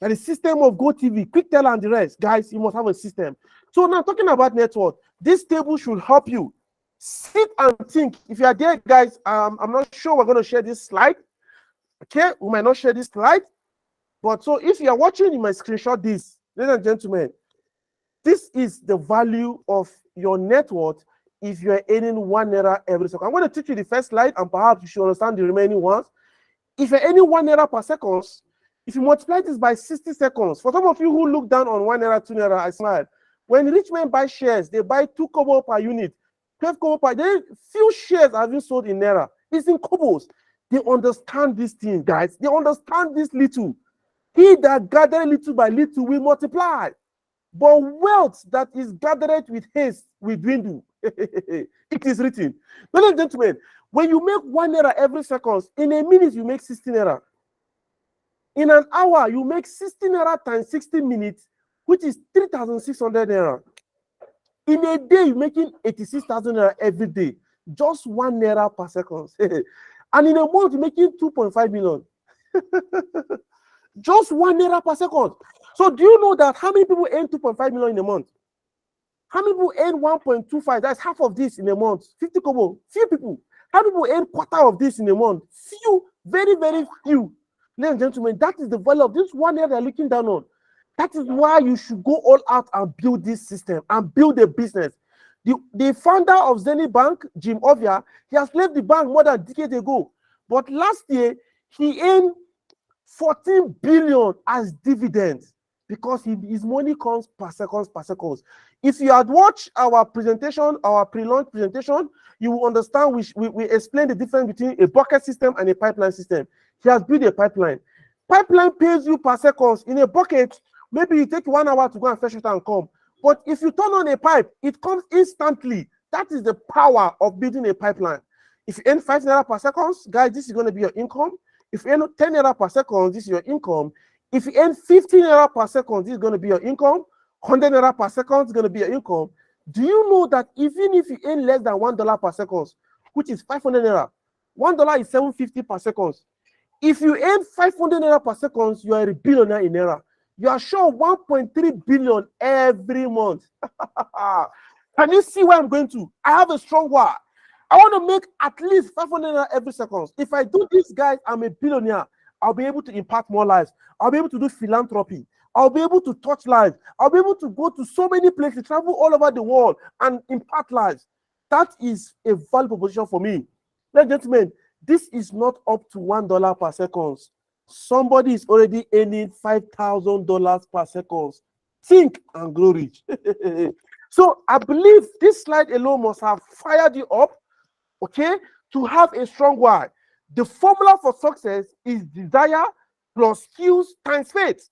like the system of GoTV, QuickTel, and the rest. Guys, you must have a system. So now talking about network, this table should help you. Sit and think. If you are there, guys, I'm not sure we're going to share this slide. Okay, we might not share this slide. But so if you are watching, you might screenshot this. Ladies and gentlemen, this is the value of your net worth if you're earning 1 naira every second. I'm going to teach you the first slide, and perhaps you should understand the remaining ones. If you're earning 1 naira per second, if you multiply this by 60 seconds, for some of you who look down on 1 naira, 2 naira, I smile. When rich men buy shares, they buy 2 kobo per unit, 12 kobo per. Few shares have been sold in naira. It's in kobos. They understand this thing, guys. They understand this little. He that gathered little by little will multiply. But wealth that is gathered with haste will dwindle. It is written. Ladies and gentlemen, when you make 1 naira every second, in a minute you make 60 naira. In an hour, you make 60 naira times 60 minutes, which is 3,600 naira. In a day, you're making 86,000 naira every day. Just 1 naira per second. And in a month, you're making 2.5 million. Just 1 naira per second. So do you know that how many people earn 2.5 million in a month? How many people earn 1.25? That's half of this in a month. 50 kobo. Few people. How many people earn quarter of this in a month? Few. Very, very few. Ladies and gentlemen, that is the value of this 1 naira they're looking down on. That is why you should go all out and build this system and build a business. The founder of Zenith Bank, Jim Ovia, he has left the bank more than a decade ago. But last year, he earned 14 billion as dividends because his money comes per second. If you had watched our presentation, our pre-launch presentation, you will understand we explain the difference between a bucket system and a pipeline system. He has built a pipeline. Pipeline pays you per second. In a bucket, maybe you take 1 hour to go and fetch it and come. But if you turn on a pipe, it comes instantly. That is the power of building a pipeline. If you earn 5 naira per second, guys, this is going to be your income. If you earn 10 naira per second, this is your income. If you earn 15 naira per second, this is going to be your income. 100 naira per second is going to be your income. Do you know that even if you earn less than $1 per second, which is 500 naira, $1 is 750 per second. If you earn 500 naira per second, you are a billionaire in naira. You are sure 1.3 billion every month. Can you see where I'm going to? I have a strong why. I want to make at least 500 naira every second. If I do this, guys, I'm a billionaire. I'll be able to impact more lives. I'll be able to do philanthropy. I'll be able to touch lives. I'll be able to go to so many places, travel all over the world and impact lives. That is a valuable position for me. Ladies and gentlemen, this is not up to $1 per second. Somebody is already earning $5,000 per second. Think and grow rich. So I believe this slide alone must have fired you up, okay, to have a strong why. The formula for success is desire plus skills times faith.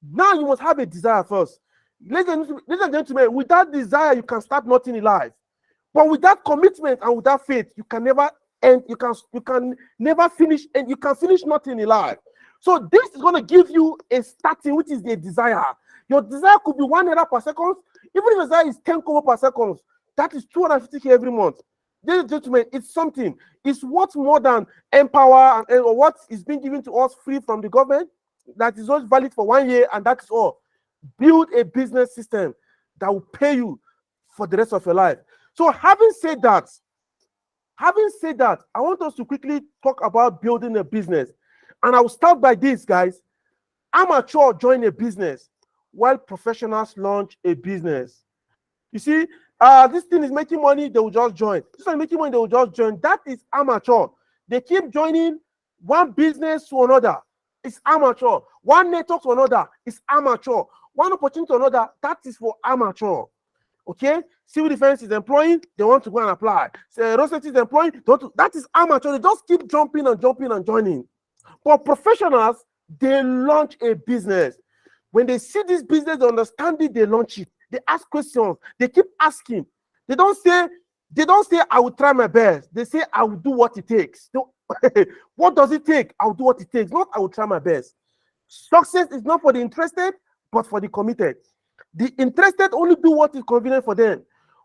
Now you must have a desire first. Ladies and gentlemen, without desire, you can start nothing in life. But without commitment and without faith, you can never end, you can never finish, and you can finish nothing in life. So this is going to give you a starting, which is the desire. Your desire could be 1 naira per second. Even if your desire is 10 kobo per second, that is 250k every month. Ladies and gentlemen, it's something. It's what more than empower or what is being given to us free from the government. That is just valid for 1 year, and that is all. Build a business system that will pay you for the rest of your life. So having said that, I want us to quickly talk about building a business. And I will start by this, guys. Amateur join a business while professionals launch a business. You see, this thing is making money, they will just join. This one is making money, they will just join. That is amateur. They keep joining one business to another. It's amateur. One network to another. It's amateur. One opportunity to another. That is for amateur. Okay? Civil defense is employing, they want to go and apply. Road safety is employing, that is amateur. They just keep jumping and joining. But professionals, they launch a business. When they see this business, they understand it, they launch it. They ask questions. They keep asking. They don't say, I will try my best. They say, I will do what it takes. What does it take? I will do what it takes. Not I will try my best. Success is not for the interested, but for the committed. The interested only do what is convenient for them,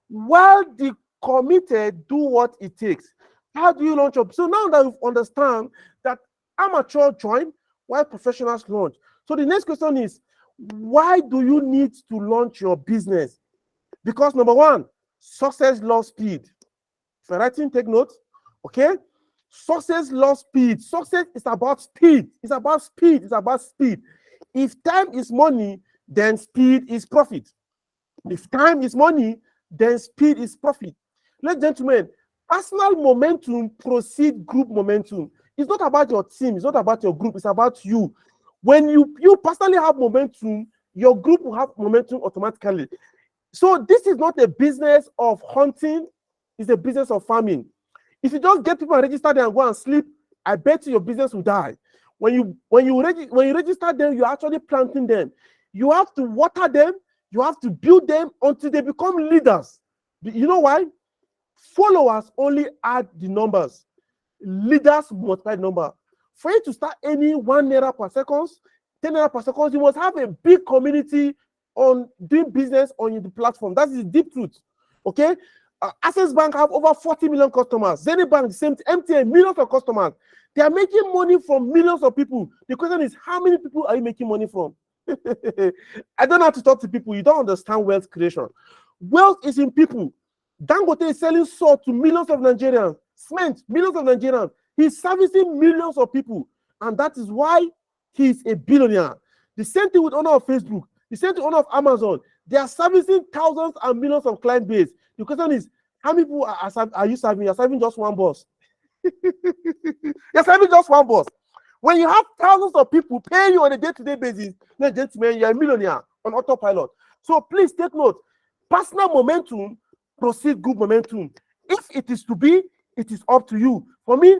while the committed do what it takes. How do you launch up? So now that you understand that amateur join while professionals launch. So the next question is, why do you need to launch your business? Because number one, success loves speed. If you're writing, take notes. Okay? Success loves speed. Success is about speed. It's about speed. It's about speed. If time is money, then speed is profit. If time is money, then speed is profit. Ladies and gentlemen, personal momentum precedes group momentum. It's not about your team, it's not about your group, it's about you. When you personally have momentum, your group will have momentum automatically. So this is not a business of hunting, it's a business of farming. If you just get people and register them and go and sleep, I bet your business will die. When you register them, you're actually planting them. You have to water them, you have to build them until they become leaders. You know why? Followers only add the numbers. Leaders multiply the number. For you to start any 1 naira per second, 10 naira per second, you must have a big community on doing business on the platform. That is the deep truth. Okay? Access Bank have over 40 million customers. Zenith Bank, the same, MTN, millions of customers. They are making money from millions of people. The question is, how many people are you making money from? I don't have to talk to people. You don't understand wealth creation. Wealth is in people. Dangote is selling salt to millions of Nigerians. Cement, millions of Nigerians. He's servicing millions of people. And that is why he's a billionaire. The same thing with owner of Facebook. The same thing with owner of Amazon. They are servicing thousands and millions of client base. The question is, how many people are you serving? You're serving just one boss. You're serving just one boss. When you have thousands of people paying you on a day-to-day basis, ladies and gentlemen, you're a millionaire on autopilot. So please take note. Personal momentum precedes group momentum. If it is to be, it is up to you. For me,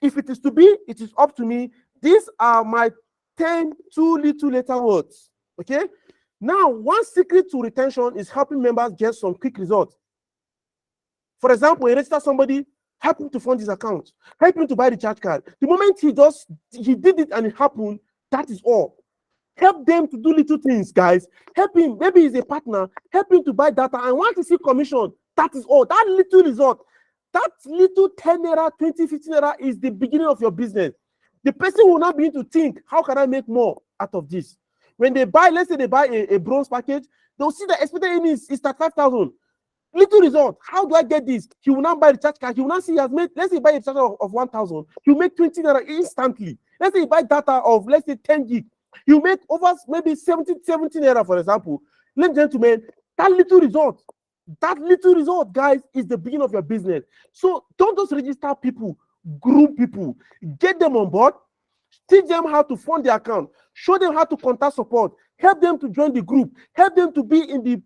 if it is to be, it is up to me. These are my 10 two little letter words. Okay? Now, one secret to retention is helping members get some quick results. For example, you register somebody, help him to fund his account, help him to buy the charge card. The moment he did it and it happened, that is all. Help them to do little things, guys. Help him, maybe he's a partner, help him to buy data and want to see commission. That is all. That little result, that little 10 naira, 20, 15 naira is the beginning of your business. The person will not begin to think, how can I make more out of this? When they buy, let's say they buy a bronze package, they'll see the expected earnings is 35,000. Little result. How do I get this? He will not buy the charge card. He will not see he has made, let's say he buy a charge of 1,000. He'll make 20 naira instantly. Let's say he buy data of, let's say 10 gig. He'll make over maybe 70 naira, for example. Ladies and gentlemen, that little result, guys, is the beginning of your business. So don't just register people, group people, get them on board, teach them how to fund the account, show them how to contact support, help them to join the group, help them to be in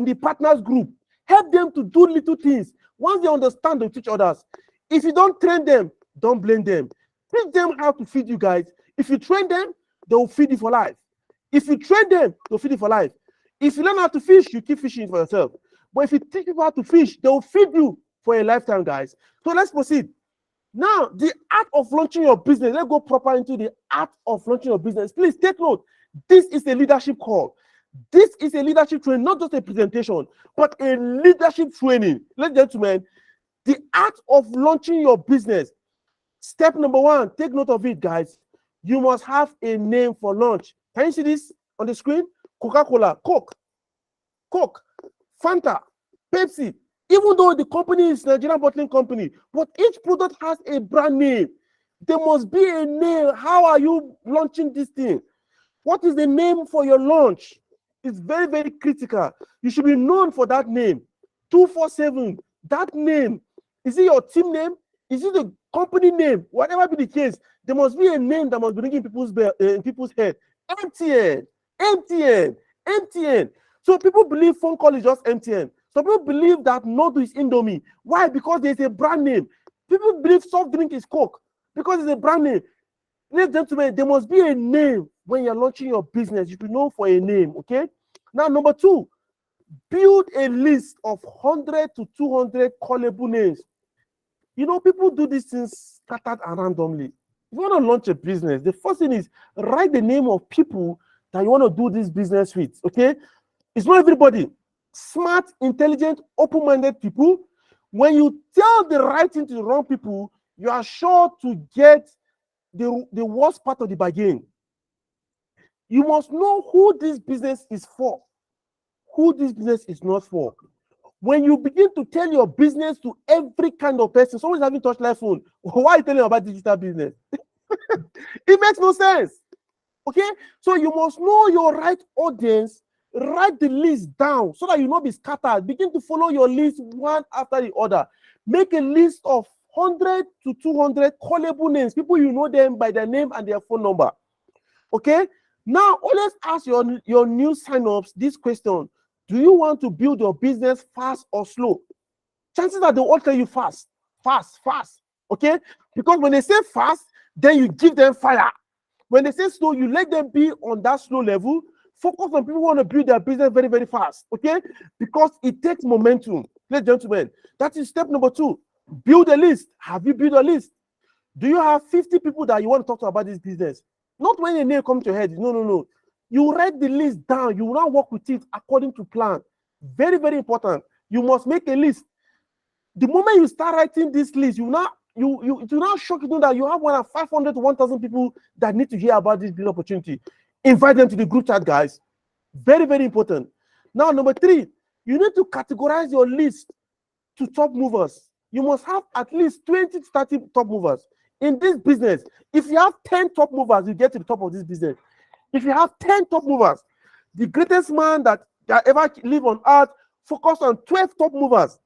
the partners group. Help them to do little things. Once they understand, they'll teach others. If you don't train them, don't blame them. Teach them how to feed you guys. If you train them, they'll feed you for life. If you train them, they'll feed you for life. If you learn how to fish, you keep fishing for yourself. But if you teach people how to fish, they'll feed you for a lifetime, guys. So let's proceed. Now, the art of launching your business. Let's go proper into the art of launching your business. Please take note. This is a leadership call. This is a leadership training, not just a presentation, but a leadership training. Ladies and gentlemen, the art of launching your business. Step number 1, take note of it, guys. You must have a name for launch. Can you see this on the screen? Coca-Cola, Coke, Fanta, Pepsi. Even though the company is Nigerian bottling company, but each product has a brand name. There must be a name. How are you launching this thing? What is the name for your launch? It's very, very critical. You should be known for that name. 247, that name. Is it your team name? Is it the company name? Whatever be the case, there must be a name that must be ringing in people's head. MTN. So people believe phone call is just MTN. Some people believe that Nodu is Indomie. Why? Because there's a brand name. People believe soft drink is Coke because it's a brand name. Ladies and gentlemen, there must be a name when you're launching your business. You should know for a name, okay? Now, number 2, build a list of 100 to 200 callable names. You know, people do these things scattered and randomly. If you want to launch a business, the first thing is write the name of people that you want to do this business with, okay? It's not everybody. Smart, intelligent, open-minded people. When you tell the right thing to the wrong people, you are sure to get the worst part of the bargain. You must know who this business is for, who this business is not for. When you begin to tell your business to every kind of person, someone's having touch life phone, why are you telling about digital business? It makes no sense. Okay, so you must know your right audience, write the list down so that you not be scattered. Begin to follow your list one after the other. Make a list of 100 to 200 callable names, people you know them by their name and their phone number. Okay, now always ask your new signups this question: do you want to build your business fast or slow? Chances are they will all tell you fast. Okay, because when they say fast, then you give them fire. When they say slow, you let them be on that slow level. Focus on people who want to build their business very, very fast, okay? Because it takes momentum. Ladies and gentlemen, that is step number 2. Build a list. Have you built a list? Do you have 50 people that you want to talk to about this business? Not when a name comes to your head. No. You write the list down. You will not work with it according to plan. Very, very important. You must make a list. The moment you start writing this list, it will not shock you to know that you have 500 to 1,000 people that need to hear about this business opportunity. Invite them to the group chat, guys. Very, very important. Now, number 3, you need to categorize your list to top movers. You must have at least 20 to 30 top movers. In this business, if you have 10 top movers, you get to the top of this business. If you have 10 top movers, the greatest man that ever lived on earth focused on 12 top movers.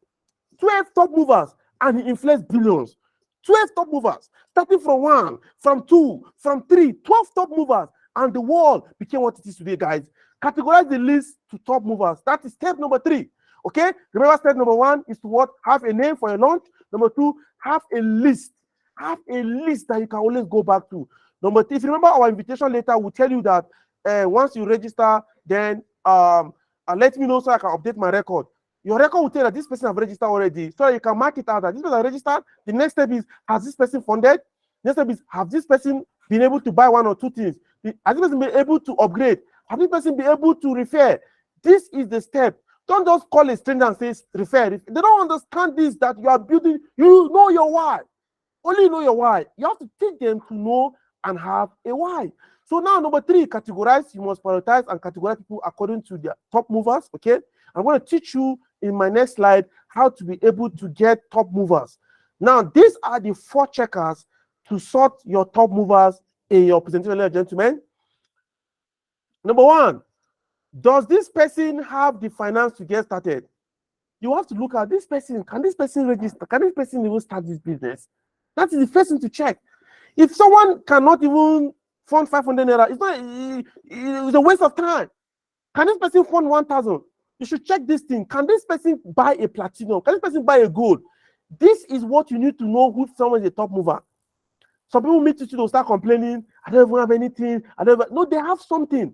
12 top movers, and he influenced billions. 12 top movers, starting from 1, from 2, from 3, 12 top movers, and the world became what it is today, guys. Categorize the list to top movers. That is step number 3. Okay? Remember, step number 1 is to what? Have a name for your launch. Number 2, have a list. Have a list that you can always go back to. Number 3, if you remember our invitation letter, will tell you that once you register, then let me know so I can update my record. Your record will tell that this person has registered already, so you can mark it out that this person has registered. The next step is, has this person funded? The next step is, have this person been able to buy 1 or 2 things? Has this person been able to upgrade? Have this person been able to refer? This is the step. Don't just call a stranger and say refer. If they don't understand this, that you are building, you know your why. Only you know your why. You have to teach them to know and have a why. So now, number 3, categorize. You must prioritize and categorize people according to their top movers. Okay, I'm going to teach you in my next slide how to be able to get top movers. Now, these are the 4 checkers to sort your top movers in your presentation, ladies and gentlemen. Number 1, does this person have the finance to get started? You have to look at this person. Can this person register? Can this person even start this business? That is the first thing to check. If someone cannot even fund 500 naira, it's a waste of time. Can this person fund 1,000? You should check this thing. Can this person buy a platinum? Can this person buy a gold? This is what you need to know who someone is a top mover. Some people meet you to start complaining. I don't even have anything. No, they have something.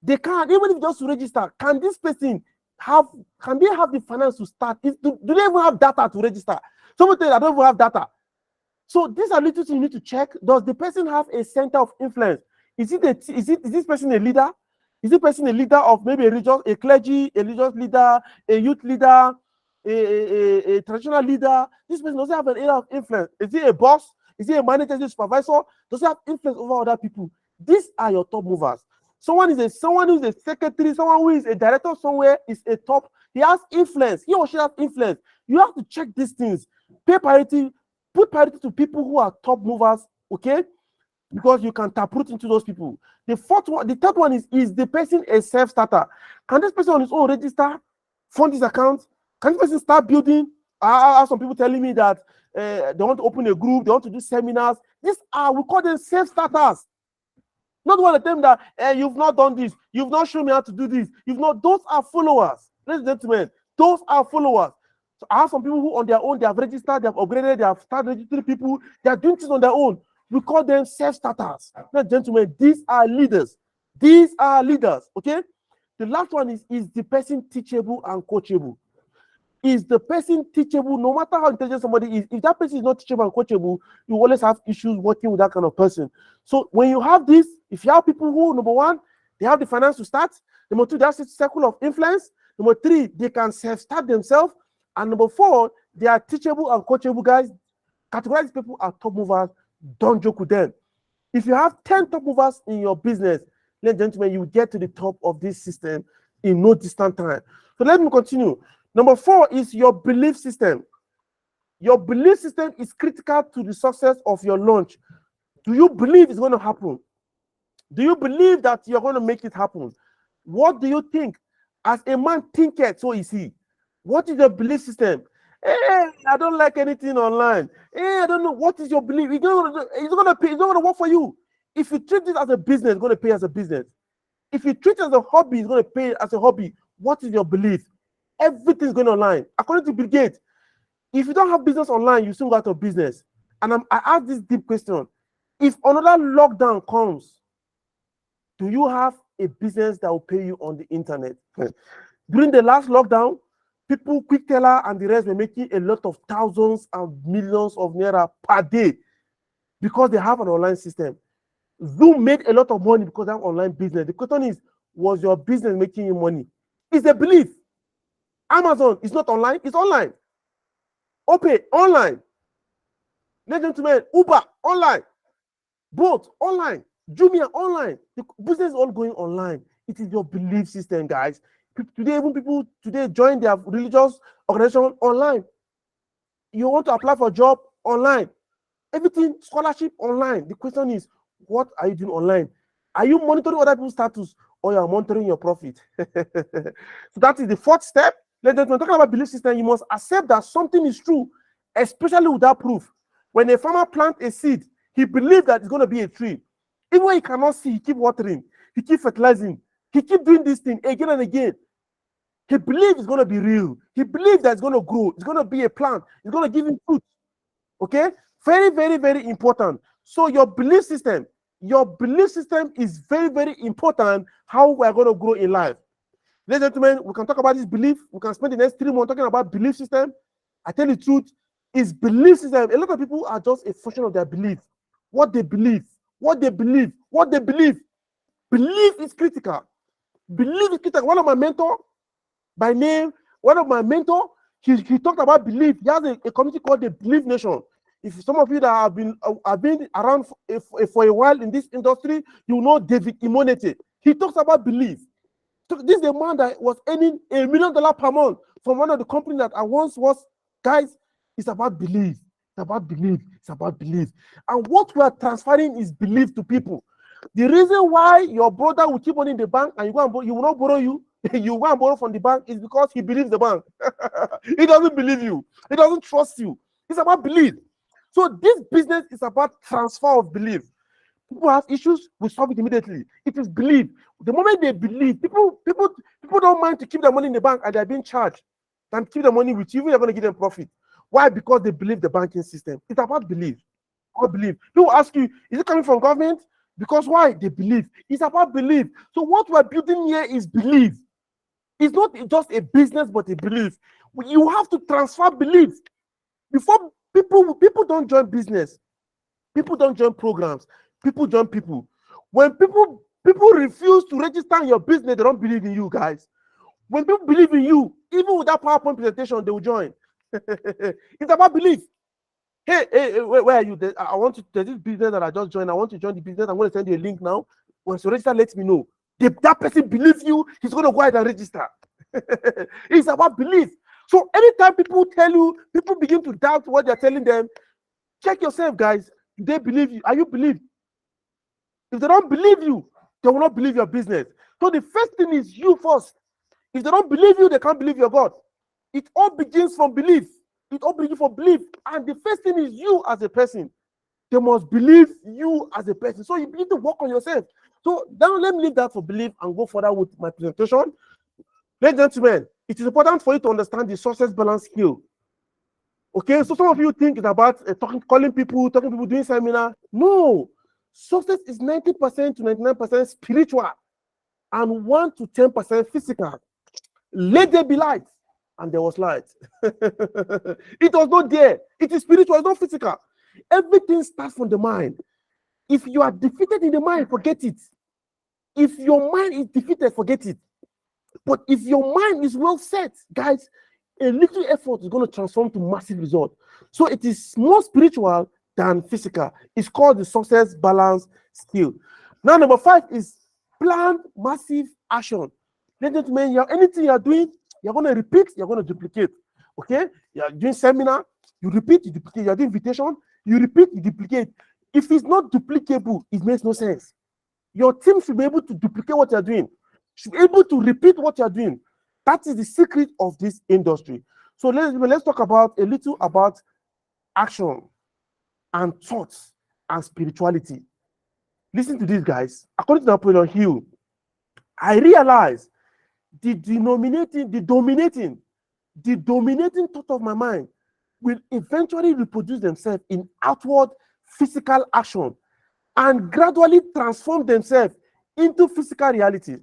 They can't, even if just to register. Can this person can they have the finance to start? Do they even have data to register? Someone tell you I don't even have data. So these are little things you need to check. Does the person have a center of influence? Is this person a leader? Is this person a leader of maybe a clergy, a religious leader, a youth leader, a traditional leader? This person doesn't have an area of influence. Is he a boss? Is he a manager? Is he a supervisor? Does he have influence over other people? These are your top movers. Someone who is a secretary, someone who is a director somewhere is a top. He has influence. He or she has influence. You have to check these things. Pay priority. Put priority to people who are top movers. Okay. Because you can taproot into those people. The third one is the person a self-starter? Can this person on his own register, fund his account? Can this person start building? I have some people telling me that they want to open a group, they want to do seminars. We call them self-starters. Not one of them that you've not done this, you've not shown me how to do this. Those are followers. Ladies and gentlemen, those are followers. So I have some people who on their own, they have registered, they have upgraded, they have started registering people, they are doing things on their own. We call them self-starters. Ladies and gentlemen, these are leaders. These are leaders, okay? The last one is the person teachable and coachable. Is the person teachable? No matter how intelligent somebody is, if that person is not teachable and coachable, you always have issues working with that kind of person. So when you have this, if you have people who, number 1, they have the finance to start. Number 2, that's a circle of influence. Number 3, they can self-start themselves. And number 4, they are teachable and coachable guys. Categorize people as top movers. Don't joke with them. If you have 10 top movers in your business, ladies and gentlemen, you will get to the top of this system in no distant time. So let me continue. Number 4 is your belief system. Your belief system is critical to the success of your launch. Do you believe it's going to happen? Do you believe that you're going to make it happen? What do you think? As a man thinketh, so is he. What is your belief system? Hey, I don't like anything online. Hey, I don't know. What is your belief? It's not gonna pay, it's not gonna work for you. If you treat it as a business, it's gonna pay as a business. If you treat it as a hobby, it's gonna pay as a hobby. What is your belief? Everything's going online. According to Bill Gates, if you don't have business online, you soon go out of business. And I ask this deep question. If another lockdown comes, do you have a business that will pay you on the internet? During the last lockdown, people, Quick Teller and the rest were making a lot of thousands and millions of naira per day because they have an online system. Zoom made a lot of money because they have online business. The question is, was your business making you money? It's a belief. Amazon is not online, it's online. Opay, online. Ladies and gentlemen, Uber, online. Bolt, online. Jumia, online. The business is all going online. It is your belief system, guys. Today, even people today join their religious organization online. You want to apply for a job online. Everything, scholarship online. The question is, what are you doing online? Are you monitoring other people's status or you are monitoring your profit? So that is the fourth step. When talking about belief system, you must accept that something is true, especially without proof. When a farmer plants a seed, he believes that it's going to be a tree. Even when he cannot see, he keeps watering, he keeps fertilizing, he keeps doing this thing again and again. He believes it's going to be real. He believes that it's going to grow. It's going to be a plant. It's going to give him fruit. Okay? Very, very, very important. So your belief system is very, very important how we're going to grow in life. Ladies and gentlemen, we can talk about this belief. We can spend the next 3 months talking about belief system. I tell you the truth, is belief system. A lot of people are just a function of their belief. What they believe. Belief is critical. Belief is critical. One of my mentors, he talked about belief. He has a community called the Belief Nation. If some of you that have been around for a while in this industry, you know David Imonete. He talks about belief. So this is a man that was earning $1 million per month from one of the companies that I once was. Guys, it's about belief. It's about belief. It's about belief. And what we are transferring is belief to people. The reason why your brother will keep money in the bank and you will not borrow you go and borrow from the bank is because he believes the bank. He doesn't believe you. He doesn't trust you. It's about belief. So this business is about transfer of belief. People have issues, we solve it immediately. It is belief. The moment they believe, people don't mind to keep their money in the bank and they're being charged than keep the money with you, even you're going to give them profit. Why? Because they believe the banking system. It's about belief. All belief. People ask you, is it coming from government? Because why? They believe. It's about belief. So what we're building here is belief. It's not just a business, but a belief. You have to transfer belief. Before people don't join business, people don't join programs, people join people. When people refuse to register in your business, they don't believe in you, guys. When people believe in you, even with that PowerPoint presentation, they will join. It's about belief. Hey, where are you? There's this business that I just joined. I want to join the business. I'm going to send you a link now. Once you register, let me know. That person believes you, he's going to go ahead and register. It's about belief. So anytime people tell you, people begin to doubt what they're telling them, check yourself, guys. Do they believe you? Are you believed? If they don't believe you, they will not believe your business. So the first thing is you first. If they don't believe you, they can't believe your God. It all begins from belief. It all begins from belief. And the first thing is you as a person. They must believe you as a person. So you need to work on yourself. So now let me leave that for belief and go further with my presentation. Ladies and gentlemen, it is important for you to understand the success balance skill. Okay, so some of you think it's about calling people, talking to people, doing seminar. No, success is 90% to 99% spiritual and 1 to 10% physical. Let there be light, and there was light. It was not there. It is spiritual, it's not physical. Everything starts from the mind. If you are defeated in the mind, forget it. If your mind is defeated, forget it. But if your mind is well set, guys, a little effort is going to transform to massive result. So it is more spiritual than physical. It's called the success balance skill. Now, number 5 is plan massive action. Ladies and gentlemen, anything you're doing, you're going to repeat, you're going to duplicate. Okay? You're doing seminar, you repeat, you duplicate. You're doing invitation, you repeat, you duplicate. If it's not duplicable, it makes no sense. Your team should be able to duplicate what you're doing, should be able to repeat what you're doing. That is the secret of this industry. So let's talk about a little about action and thoughts and spirituality. Listen to these guys. According to Napoleon Hill, I realized the dominating thought of my mind will eventually reproduce themselves in outward physical action and gradually transform themselves into physical reality.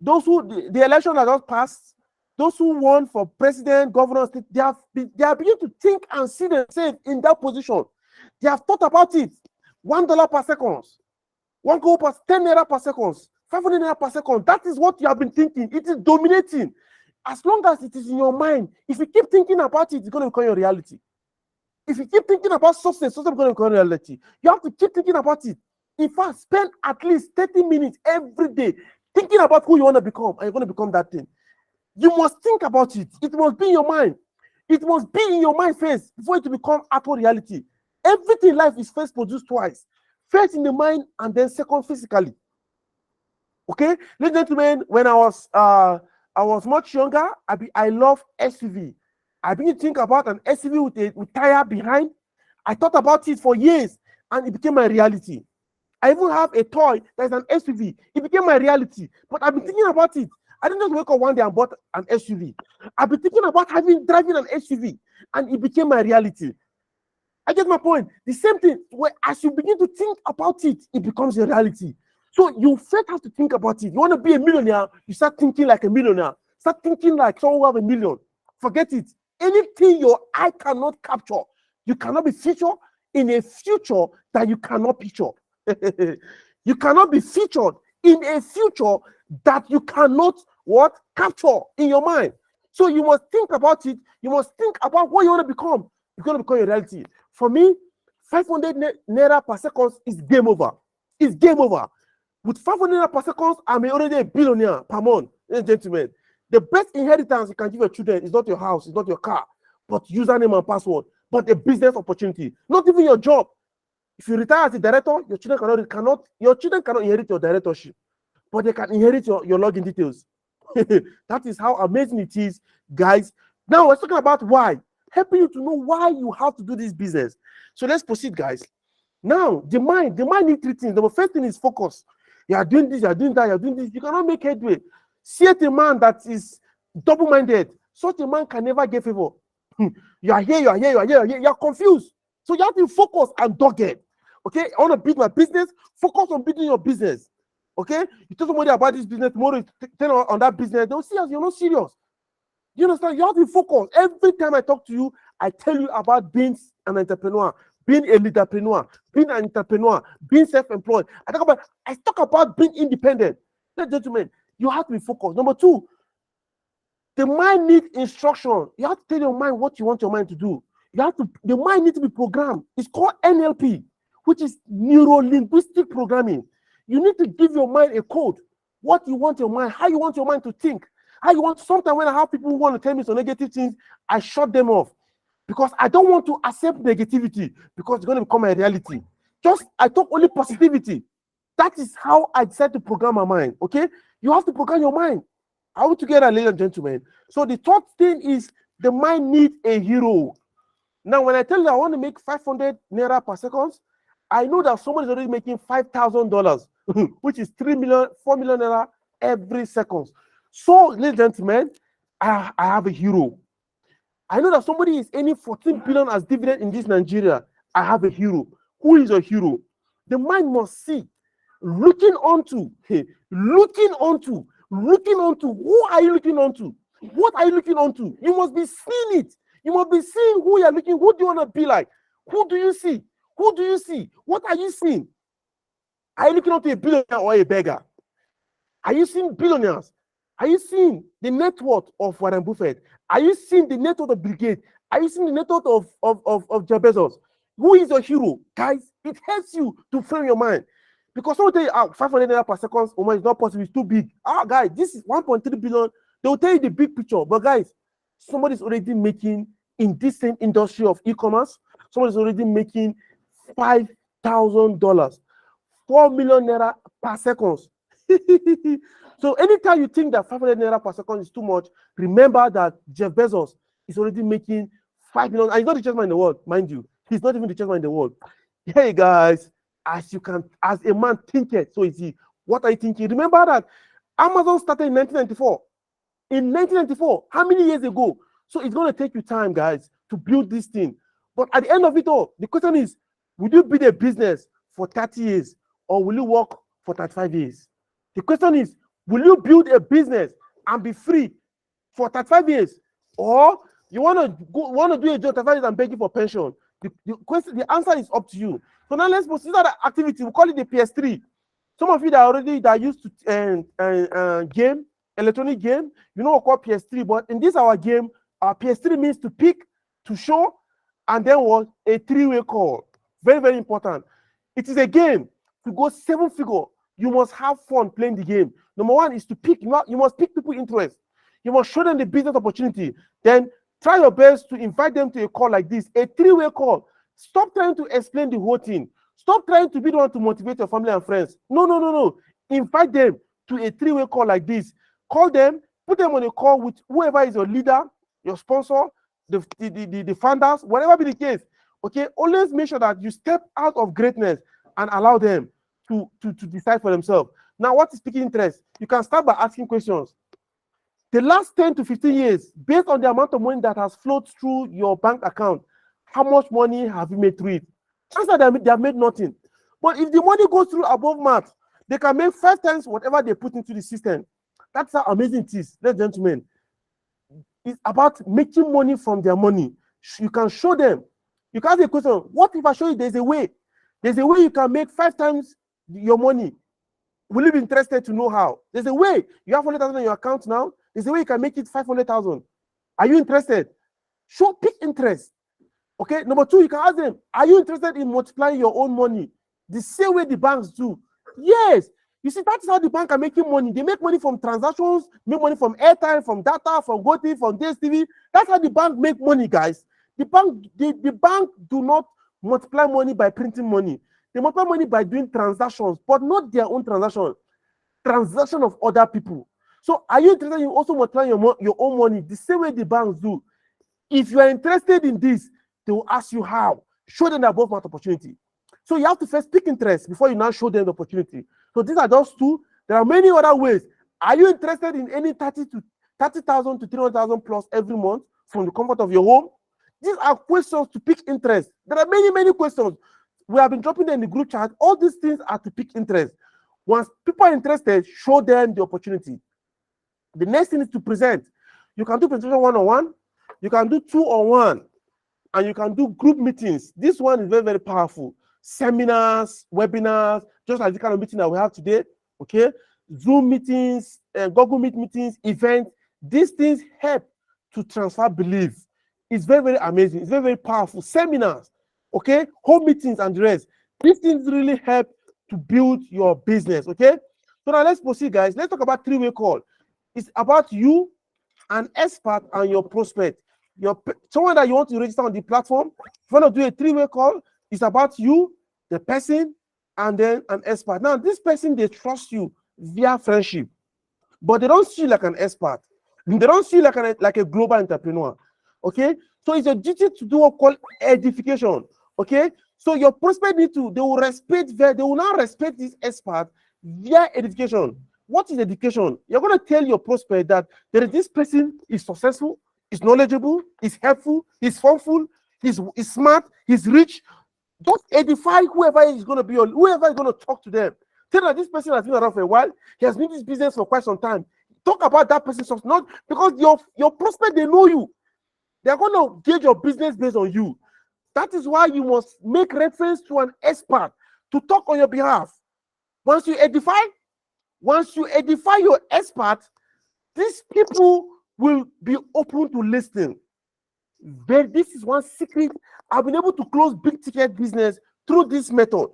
Those who, the election that just passed, those who won for president, governor, state, they are beginning to think and see themselves in that position. They have thought about it. $1 per second, 1 go per 10 naira per second, 500 naira per second. That is what you have been thinking. It is dominating. As long as it is in your mind, if you keep thinking about it, it's going to become your reality. If you keep thinking about success, success is going to become reality. You have to keep thinking about it. In fact, spend at least 30 minutes every day thinking about who you want to become, and you're going to become that thing. You must think about it. It must be in your mind. It must be in your mind first before it to become actual reality. Everything in life is first produced twice. First in the mind and then second physically. Okay? Ladies and gentlemen, when I was much younger, I love SUV. I began to think about an SUV with tire behind. I thought about it for years and it became my reality. I even have a toy that is an SUV. It became my reality. But I've been thinking about it. I didn't just wake up one day and bought an SUV. I've been thinking about driving an SUV and it became my reality. I get my point. The same thing, where as you begin to think about it, it becomes a reality. So you first have to think about it. You want to be a millionaire, you start thinking like a millionaire. Start thinking like someone who have $1 million. Forget it. Anything your eye cannot capture, you cannot be featured in a future that you cannot picture. You cannot be featured in a future that you cannot capture in your mind. So you must think about it. You must think about what you want to become. You're going to become a reality. For me, 500 naira per second is game over. It's game over. With 500 naira per second, I'm already a billionaire per month. Ladies and gentlemen, the best inheritance you can give your children is not your house, it's not your car, but username and password, but a business opportunity. Not even your job. If you retire as a director, your children cannot inherit your directorship, but they can inherit your login details. That is how amazing it is, guys. Now we're talking about why, helping you to know why you have to do this business. So let's proceed, guys. Now, the mind needs three things. The first thing is focus. You are doing this, you are doing that, you are doing this. You cannot make headway. See a man that is double-minded. Such a man can never get favor. You are here, you are confused. So you have to focus and dogged. Okay, I want to build my business. Focus on building your business. Okay, you tell somebody about this business tomorrow, you tell on that business. They'll see us, you're not serious. You understand? You have to focus. Every time I talk to you, I tell you about being an entrepreneur, being a leaderpreneur, being an entrepreneur, being self-employed. I talk about being independent. Ladies and gentlemen, you have to be focused. Number two, the mind needs instruction. You have to tell your mind what you want your mind to do. The mind needs to be programmed. It's called NLP, which is neuro-linguistic programming. You need to give your mind a code. What you want your mind, how you want your mind to think, how you want. Sometimes when I have people who want to tell me some negative things, I shut them off because I don't want to accept negativity because it's going to become a reality. I talk only positivity. That is how I decide to program my mind. Okay, you have to program your mind. Are we together, ladies and gentlemen? So the third thing is the mind needs a hero. Now, when I tell you I want to make 500 naira per second, I know that someone is already making $5,000, which is 4 million naira every second. So, ladies and gentlemen, I have a hero. I know that somebody is earning 14 billion as dividend in this Nigeria. I have a hero. Who is a hero? The mind must see. Looking onto. Who are you looking onto? What are you looking onto? You must be seeing it. You must be seeing who you are looking. Who do you want to be like? Who do you see? Who do you see? What are you seeing? Are you looking onto a billionaire or a beggar? Are you seeing billionaires? Are you seeing the net worth of Warren Buffett? Are you seeing the net worth of Bill Gates? Are you seeing the net worth of Jeff Bezos? Who is your hero? Guys, it helps you to frame your mind. Because someone tell you, 500 naira per second, oh my, it's not possible, it's too big. Guys, this is 1.3 billion. They will tell you the big picture. But guys, somebody's already making in this same industry of e-commerce, somebody's already making $5,000. 4 million naira per second. So anytime you think that 500 naira per second is too much, remember that Jeff Bezos is already making 5 million, and he's not the richest man in the world, mind you. He's not even the richest man in the world. Hey guys, as a man thinketh, so is he. What are you thinking? Remember that Amazon started in 1994. In 1994, how many years ago? So it's going to take you time, guys, to build this thing. But at the end of it all, the question is, will you build a business for 30 years or will you work for 35 years? The question is, will you build a business and be free for 35 years? Or you want to do a job 35 years and beg you for pension? The answer is up to you. So now let's consider the activity. We call it the PS3. Some of you that are used to game, electronic game, you know, we call PS3, but in this our game, our PS3 means to pick, to show, and then what? A three-way call. Very, very important. It is a game. To go 7-figure, you must have fun playing the game. Number one is to pick. You must pick people's interest. You must show them the business opportunity. Then try your best to invite them to a call like this, a three-way call. Stop trying to explain the whole thing. Stop trying to be the one to motivate your family and friends. No. Invite them to a three-way call like this. Call them, put them on a call with whoever is your leader, your sponsor, the founders, whatever be the case. Okay, always make sure that you step out of greatness and allow them to decide for themselves. Now, what is piquing interest? You can start by asking questions. The last 10 to 15 years, based on the amount of money that has flowed through your bank account, how much money have you made through it? Chances are they have made nothing. But if the money goes through above math, they can make 5 times whatever they put into the system. That's how amazing it is, ladies and gentlemen. It's about making money from their money. You can show them. You can ask a question, what if I show you there's a way? There's a way you can make 5 times your money. Will you be interested to know how? There's a way. You have 100,000 in your account now. There's a way you can make it 500,000. Are you interested? Pick interest. Okay. Number 2, you can ask them, are you interested in multiplying your own money? The same way the banks do. Yes. You see, that's how the bank are making money. They make money from transactions, make money from airtime, from data, from GoTV, from DSTV. That's how the bank make money, guys. The bank do not multiply money by printing money. They multiply money by doing transactions, but not their own transaction. Transaction of other people. So are you interested in also multiplying your own money the same way the banks do? If you are interested in this, they will ask you how. Show them the above math opportunity. So you have to first pick interest before you now show them the opportunity. So these are just 2. There are many other ways. Are you interested in any 30,000 to 300,000 plus every month from the comfort of your home? These are questions to pick interest. There are many, many questions. We have been dropping them in the group chat. All these things are to pick interest. Once people are interested, show them the opportunity. The next thing is to present. You can do presentation 1-on-1. You can do 2-on-1. And you can do group meetings. This one is very, very powerful. Seminars, webinars, just like the kind of meeting that we have today. Okay? Zoom meetings, Google Meet meetings, events. These things help to transfer belief. It's very, very amazing. It's very, very powerful. Seminars, okay? Home meetings and the rest. These things really help to build your business, okay? So now let's proceed, guys. Let's talk about three-way call. It's about you, an expert, and your prospect. Someone that you want to register on the platform. If you want to do a three-way call, it's about you, the person, and then an expert. Now, this person, they trust you via friendship, but they don't see you like an expert. They don't see you like a global entrepreneur. Okay, so it's a duty to do what called edification. Okay, so your prospect they will now respect this expert via edification. What is education? You're going to tell your prospect that this person is successful, is knowledgeable, is helpful, is thoughtful, is smart, he's rich. Just edify whoever is going to be or whoever is going to talk to them. Tell them this person has been around for a while. He has been in this business for quite some time. Talk about that person's success, not because your prospect, they know you. They're going to gauge your business based on you. That is why you must make reference to an expert to talk on your behalf. Once you edify your expert, these people will be open to listening. This is one secret. I've been able to close big ticket business through this method.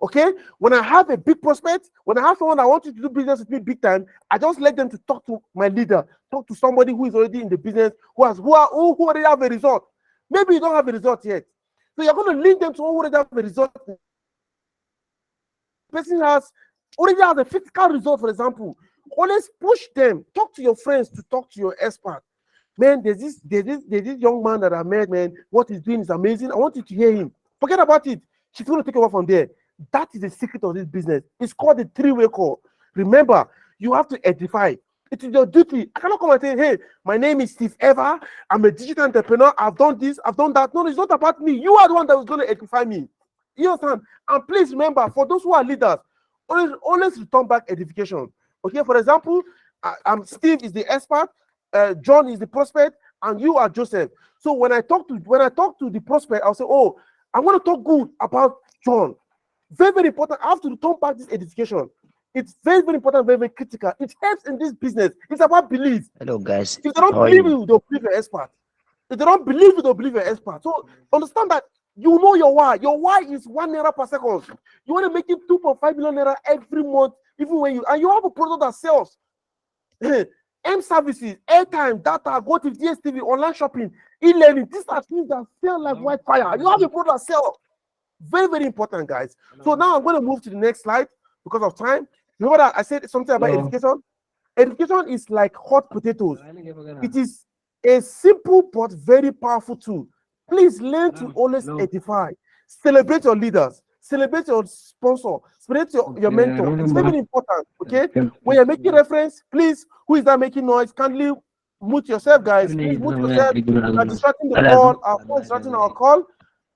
Okay, when I have a big prospect, when I have someone that wants to do business with me big time, I just let them to talk to my leader, talk to somebody who is already in the business, who already have a result. Maybe you don't have a result yet, so you're going to link them to someone who already have a result. person already has a physical result, for example, always push them. Talk to your friends to talk to your expert. Man, there's this young man that I met, man. What he's doing is amazing. I want you to hear him. Forget about it. She's going to take over from there. That is the secret of this business. It's called the three-way call. Remember, you have to edify. It is your duty. I cannot come and say, hey, my name is Steve Eva. I'm a digital entrepreneur. I've done this. I've done that. No, it's not about me. You are the one that is going to edify me. You understand? And please remember, for those who are leaders, always return back edification. Okay, for example, Steve is the expert, John is the prospect, and you are Joseph. So when I talk to the prospect, I'll say, oh, I want to talk good about John. Very, very important. I have to return back this edification. It's very, very important, very, very critical. It helps in this business. It's about belief. Hello, guys. If they don't believe you, they'll believe your expert. If they don't believe you, they'll believe your expert. So understand that you know your why. Your why is 1 naira per second. You want to make it 2.5 million naira every month, even when you have a product that sells. M services, airtime, data, GoTV, DSTV, online shopping, e-learning. These are things that sell like wildfire. You have a product that sells. Very, very important, guys. So now I'm going to move to the next slide because of time. Remember that I said something about education? Education is like hot potatoes. It is a simple but very powerful tool. Please learn to always edify. Celebrate your leaders. Celebrate your sponsor. Celebrate your mentor. It's very important, okay? When you're making reference, please, who is that making noise? Kindly mute yourself, guys. Please mute yourself. You're distracting the call. Our phone is distracting our call.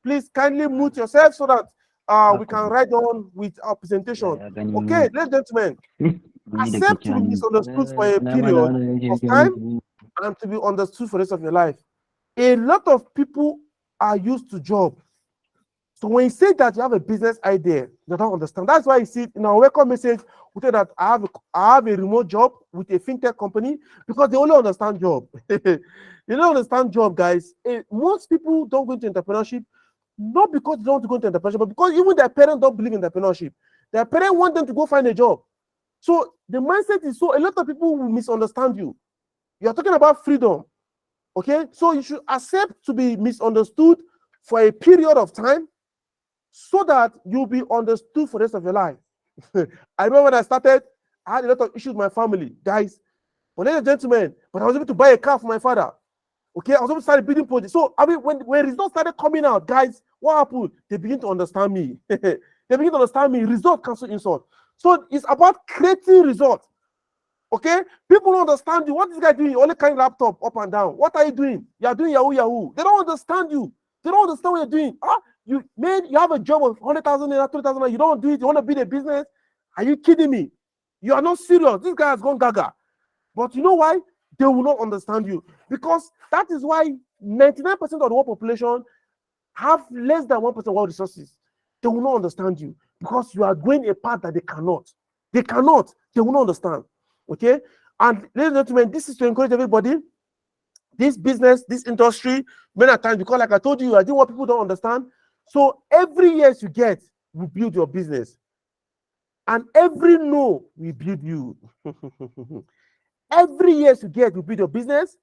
Please kindly mute yourself so that we can write on with our presentation. Okay, ladies and gentlemen, accept to be misunderstood for a period of time and to be understood for the rest of your life. A lot of people are used to job. So when you say that you have a business idea, they don't understand. That's why you see in our welcome message, we say that I have a remote job with a fintech company because they only understand job. They don't understand job, guys. Most people don't go into entrepreneurship not because they don't want to go into entrepreneurship, but because even their parents don't believe in entrepreneurship. Their parents want them to go find a job. So the mindset is so a lot of people will misunderstand you. You are talking about freedom. Okay, so you should accept to be misunderstood for a period of time so that you'll be understood for the rest of your life. I remember when I started, I had a lot of issues with my family, guys. But ladies and gentlemen, but I was able to buy a car for my father. Okay, I was able to start building projects. So I mean, when results started coming out, guys, what happened? They begin to understand me. They begin to understand me. Result cancel insult. So it's about creating results. Okay, people don't understand you. What is this guy doing? You only carrying laptop up and down. What are you doing? You are doing Yahoo. They don't understand you. They don't understand what you're doing. You have a job of 100,000 naira, 20,000 naira. You don't do it. You want to build a business? Are you kidding me? You are not serious. This guy has gone gaga. But you know why? They will not understand you because that is why 99% of the world population have less than 1% world resources. They will not understand you because you are going a path that they cannot. They cannot. They will not understand. Okay, and ladies and gentlemen, this is to encourage everybody. This business, this industry, many times because, like I told you, I do what people don't understand. So every year you get, we build your business, and every no, we build you. Every year you get, we build your business,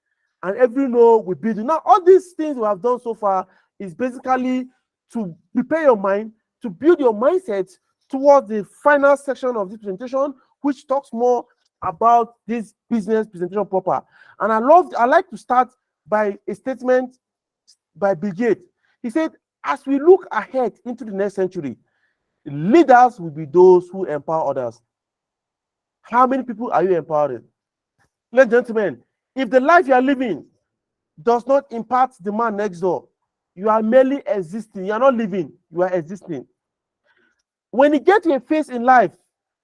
and every no, we build you. Now, all these things we have done so far is basically to prepare your mind, to build your mindset towards the final section of this presentation, which talks more about this business presentation proper. And I like to start by a statement by Bill Gates. He said, as we look ahead into the next century, leaders will be those who empower others. How many people are you empowering? Ladies and gentlemen, if the life you are living does not impact the man next door, you are merely existing. You are not living, you are existing. When you get to a phase in life,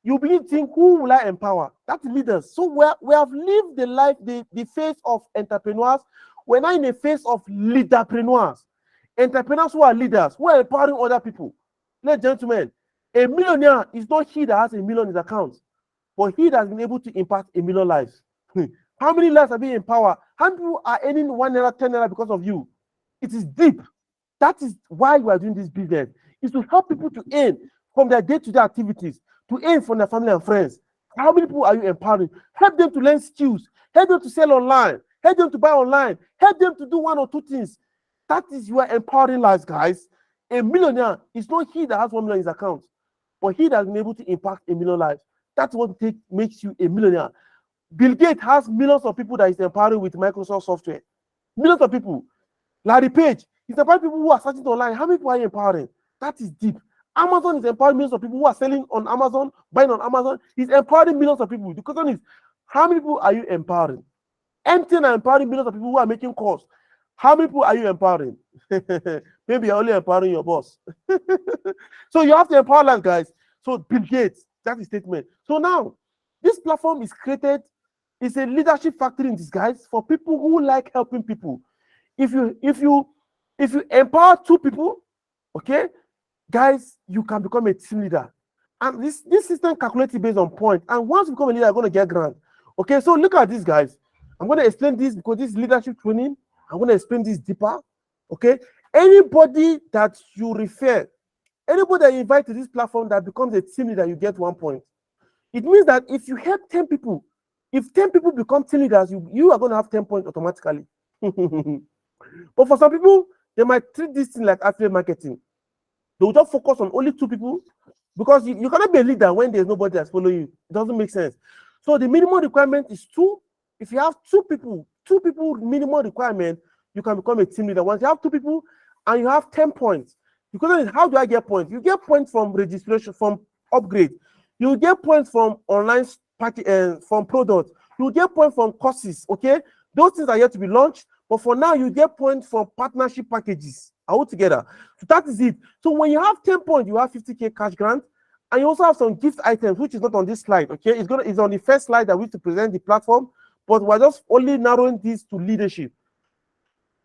you begin to think, who will I empower? That's leaders. So we have lived the life, the phase of entrepreneurs. We're now in a phase of leaderpreneurs. Entrepreneurs who are leaders, who are empowering other people. Ladies and gentlemen, a millionaire is not he that has a million in his account, but he that has been able to impact a million lives. How many lives are being empowered? How many people are earning 1 naira, 10 naira because of you? It is deep. That is why we are doing this business. It's to help people to earn from their day-to-day activities, to earn from their family and friends. How many people are you empowering? Help them to learn skills. Help them to sell online. Help them to buy online. Help them to do 1 or 2 things. That is your empowering lives, guys. A millionaire is not he that has 1 million in his account, but he has been able to impact a million lives. That's what makes you a millionaire. Bill Gates has millions of people that he's empowering with Microsoft software. Millions of people. Larry Page, he's empowering people who are searching online. How many people are you empowering? That is deep. Amazon is empowering millions of people who are selling on Amazon, buying on Amazon. He's empowering millions of people. The question is, how many people are you empowering? MTN are empowering millions of people who are making calls. How many people are you empowering? Maybe you're only empowering your boss. So you have to empower lives, guys. So Bill Gates, that's his statement. So now, this platform is created, it's a leadership factory in disguise for people who like helping people. If you empower 2 people, okay, guys, you can become a team leader. And this system calculates it based on points. And once you become a leader, you're going to get grant. Okay, so look at this, guys. I'm going to explain this because this leadership training, I'm going to explain this deeper. Okay, anybody that you refer, anybody that you invite to this platform that becomes a team leader, you get 1 point. It means that if you help 10 people, if 10 people become team leaders, you are going to have 10 points automatically. But for some people, they might treat this thing like affiliate marketing. They will just focus on only 2 people because you cannot be a leader when there's nobody that's following you. It doesn't make sense. So the minimum requirement is 2. If you have 2 people minimum requirement, you can become a team leader. Once you have 2 people and you have 10 points, the question is, how do I get points? You get points from registration, from upgrade. You get points from online from products. You get points from courses. Okay, those things are yet to be launched. But for now, you get points from partnership packages altogether. So that is it. So when you have 10 points, you have 50K cash grant. And you also have some gift items, which is not on this slide. Okay, it's on the first slide that we to present the platform, but we're just only narrowing this to leadership.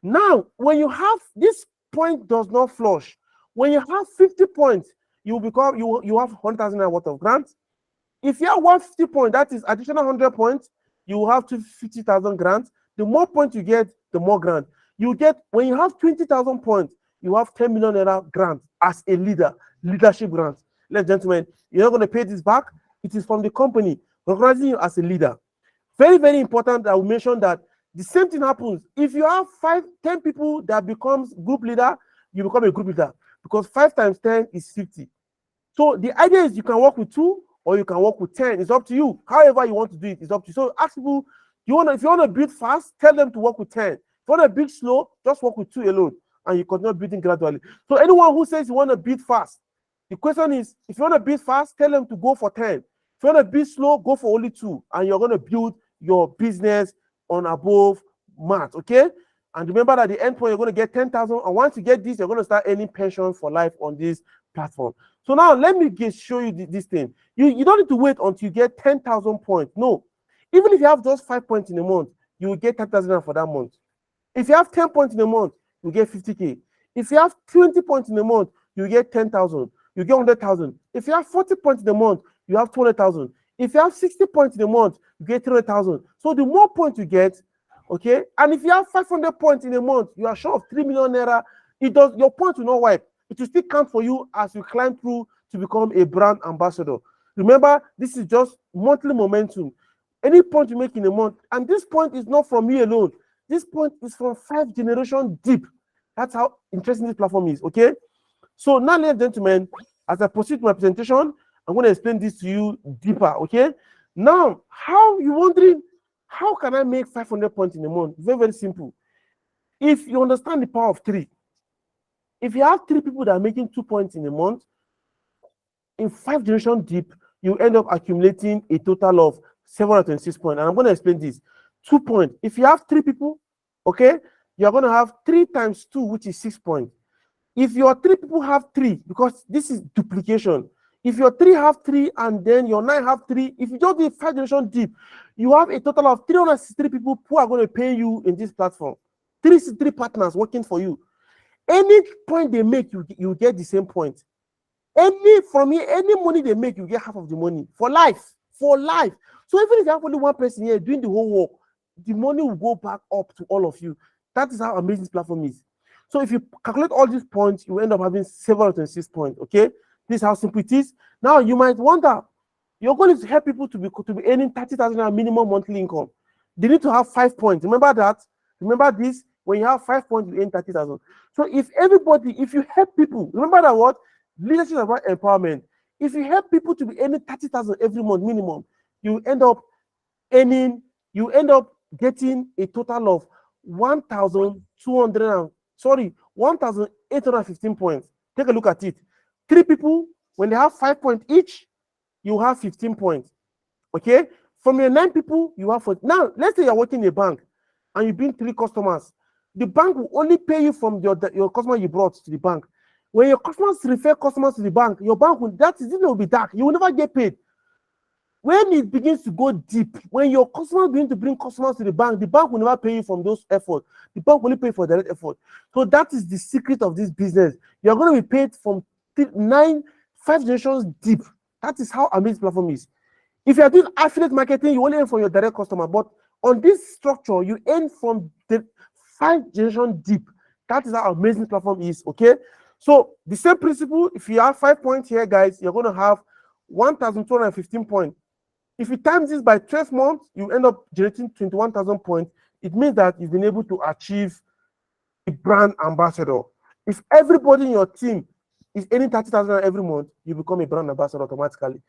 Now, when you have this point does not flush. When you have 50 points, you have 100,000 worth of grants. If you have 150 points, that is additional 100 points, you will have 250,000 grants. The more points you get, the more grant. You get, when you have 20,000 points, you have 10 million naira grant as a leadership grant. Ladies and gentlemen, you're not going to pay this back. It is from the company recognizing you as a leader. Very, very important that we mention that the same thing happens. If you have 10 people that becomes group leader, you become a group leader because 5 times 10 is 50. So the idea is you can work with 2 or you can work with 10. It's up to you. However you want to do it, it's up to you. So ask people, if you want to build fast, tell them to work with 10. If you want to build slow, just work with 2 alone and you continue building gradually. So anyone who says you want to build fast, the question is, if you want to build fast, tell them to go for 10. If you want to build slow, go for only 2, and you're going to build your business on above math, okay? And remember that the end point, you're going to get 10,000, and once you get this, you're going to start earning pension for life on this platform. So now let me show you this thing. You don't need to wait until you get 10,000 points. No. Even if you have just 5 points in a month, you will get 10,000 for that month. If you have 10 points in a month, you get 50K. If you have 20 points in a month, you get 10,000. You get 100,000. If you have 40 points in a month, you have 200,000. If you have 60 points in a month, you get 300,000. So the more points you get, okay, and if you have 500 points in a month, you are short of 3 million naira. Your points will not wipe. It will still count for you as you climb through to become a brand ambassador. Remember, this is just monthly momentum. Any point you make in a month, and this point is not from me alone. This point is from 5 generations deep. That's how interesting this platform is, okay? So now, ladies and gentlemen, as I proceed with my presentation, I'm going to explain this to you deeper, okay? Now, you wondering, how can I make 500 points in a month? Very, very simple. If you understand the power of 3, if you have 3 people that are making 2 points in a month, in 5 generations deep, you end up accumulating a total of 726 points. And I'm going to explain this. 2 points. If you have 3 people, okay, you're going to have 3 times 2, which is 6 points. If your 3 people have 3, because this is duplication. If your 3 have 3 and then your 9 have 3, if you just do 5 generations deep, you have a total of 363 people who are going to pay you in this platform. 363 partners working for you. Any point they make, you get the same point. Any money they make, you get half of the money for life. For life. So even if you have only one person here doing the whole work, the money will go back up to all of you. That is how amazing this platform is. So if you calculate all these points, you end up having 726 points. Okay, this is how simple it is. Now you might wonder, your goal is to help people to be earning 30,000 minimum monthly income. They need to have 5 points. Remember that. Remember this. When you have 5 points, you earn 30,000. So if you help people, remember that what leadership is about empowerment. If you help people to be earning 30,000 every month minimum, you end up getting a total of 1,815 points. Take a look at it. 3 people, when they have 5 points each, you have 15 points. Okay? From your 9 people, you have 4. Now, let's say you're working in a bank and you bring 3 customers. The bank will only pay you from your customer you brought to the bank. When your customers refer customers to the bank, your bank will be dark. You will never get paid. When it begins to go deep, when your customers begin to bring customers to the bank will never pay you from those efforts. The bank will only pay for direct effort. So that is the secret of this business. You're going to be paid from 5 generations deep. That is how Amazing Platform is. If you are doing affiliate marketing, you only earn from your direct customer. But on this structure, you earn from the 5 generations deep. That is how Amazing Platform is. Okay. So the same principle, if you have 5 points here, guys, you're going to have 1,215 points. If you times this by 12 months, you end up generating 21,000 points. It means that you've been able to achieve a brand ambassador. If everybody in your team is earning 30,000 every month, you become a brand ambassador automatically.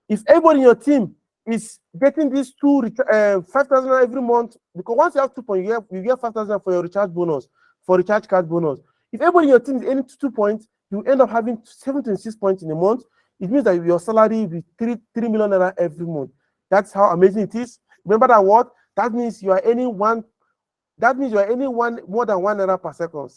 If everybody in your team is getting these 5,000 every month, because once you have 2 points, you get 5,000 for your recharge bonus, for recharge card bonus. If everybody in your team is earning 2 points, you end up having 76 points in a month. It means that your salary will be 3 million naira every month. That's how amazing it is. Remember that word? That means you are earning more than 1 naira per second.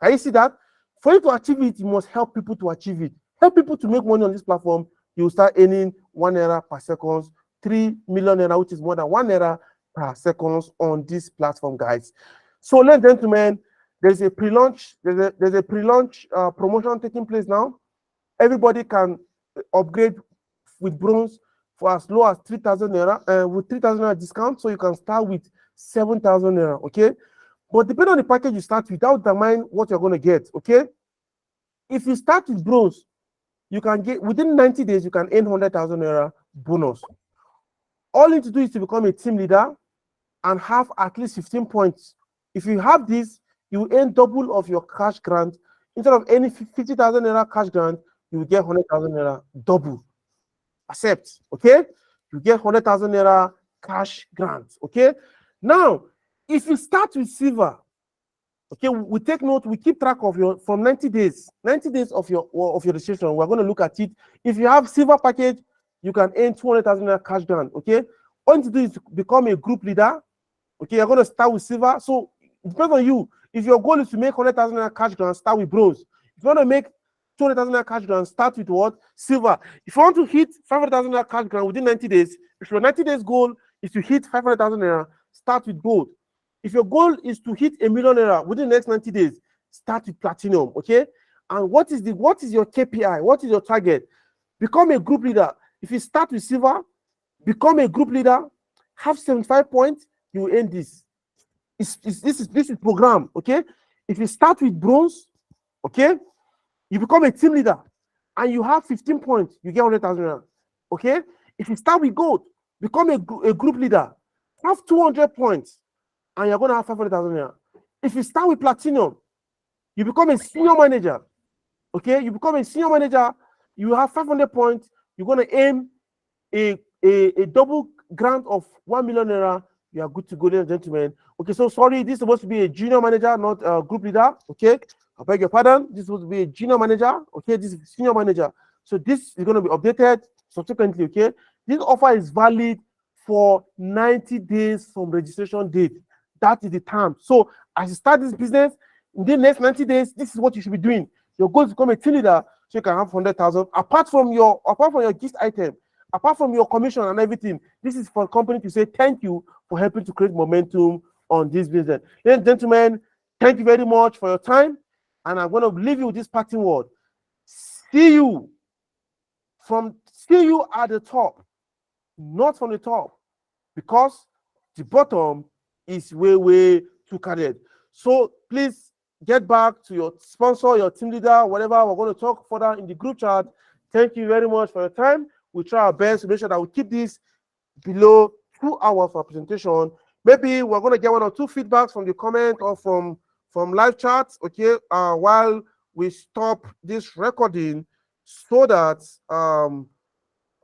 Can you see that? For you to achieve it, you must help people to achieve it. Help people to make money on this platform. You will start earning 1 naira per second, 3 million naira, which is more than 1 naira per second on this platform, guys. So, ladies and gentlemen, there's a pre-launch promotion taking place now. Everybody can upgrade with bronze for as low as 3,000 naira with 3,000 naira discount. So you can start with 7,000 naira. Okay, but depending on the package you start with, that will determine what you're going to get. Okay, if you start with bronze, you can get within 90 days, you can earn 100,000 naira bonus. All you need to do is to become a team leader and have at least 15 points. If you have this, you earn double of your cash grant. Instead of any 50,000 naira cash grant, you will get 100,000 naira double. Accept. Okay, you get 100,000 naira cash grant. Okay, now if you start with silver, okay, we take note, we keep track of your from 90 days of your registration. We're going to look at it. If you have silver package, you can earn 200,000 naira cash grant. Okay, all you need to do is to become a group leader. Okay, you're going to start with silver. So it depends on you. If your goal is to make 100,000 naira cash grant, start with bronze. If you want to make 200,000 naira cash grant, start with what? Silver. If you want to hit 500,000 naira cash grant within 90 days, if your 90 days goal is to hit 500,000 naira, start with gold. If your goal is to hit 1 million naira within the next 90 days, start with platinum. Okay. And what is your KPI? What is your target? Become a group leader. If you start with silver, become a group leader, have 75 points, you will earn this. This is program. Okay. If you start with bronze, okay, you become a team leader and you have 15 points, you get 100,000 naira. Okay. If you start with gold, become a group leader, have 200 points, and you're going to have 500,000 naira. If you start with platinum, you become a senior manager. Okay. You become a senior manager, you have 500 points, you're going to aim a double grant of 1 million naira. You are good to go, ladies and gentlemen. Okay, so sorry, this is supposed to be a junior manager, not a group leader. Okay, I beg your pardon. This is supposed to be a junior manager. Okay, this is senior manager. So this is going to be updated subsequently. Okay, this offer is valid for 90 days from registration date. That is the term. So as you start this business, in the next 90 days, this is what you should be doing. Your goal is to become a team leader, so you can have 100,000. Apart from your gift item, apart from your commission and everything, this is for the company to say thank you for helping to create momentum on this business. Ladies and gentlemen, thank you very much for your time. And I'm going to leave you with this parting word. See you at the top, not from the top, because the bottom is way too crowded. So please get back to your sponsor, your team leader, whatever. We're going to talk further in the group chat. Thank you very much for your time. We try our best to make sure that we keep this below 2 hours for presentation. Maybe we're going to get 1 or 2 feedbacks from the comment or from live chat. Okay, while we stop this recording, so that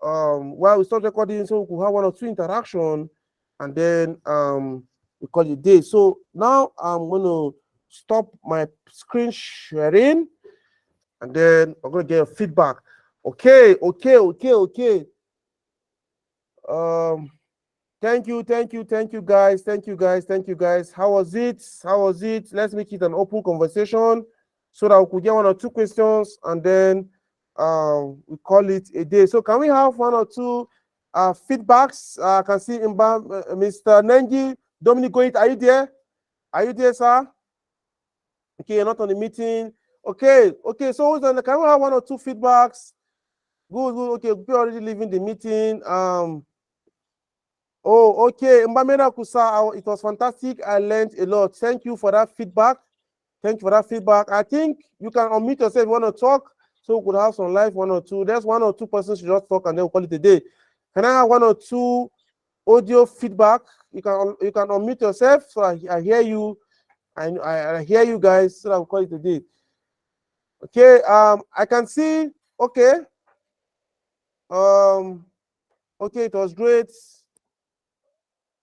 while we start recording, so we could have one or two interaction, and then we call it a day. So now I'm going to stop my screen sharing, and then I'm going to get a feedback. Okay. Thank you, guys. Thank you, guys. How was it? Let's make it an open conversation so that we could get one or two questions, and then we call it a day. So can we have one or two feedbacks? I can see Mr. Nengi, Dominic Goit, are you there? Are you there, sir? Okay, you're not on the meeting. Okay. So can we have one or two feedbacks? Good. Okay, we're already leaving the meeting. Oh, okay. Mbamena Kusa, it was fantastic. I learned a lot. Thank you for that feedback. I think you can unmute yourself if you want to talk, so we could have some live one or two. There's one or two persons should just talk, and then we'll call it a day. Can I have one or two audio feedback? You can unmute yourself, so I hear you. I hear you guys, so I'll call it a day. Okay. I can see. Okay. Okay, it was great.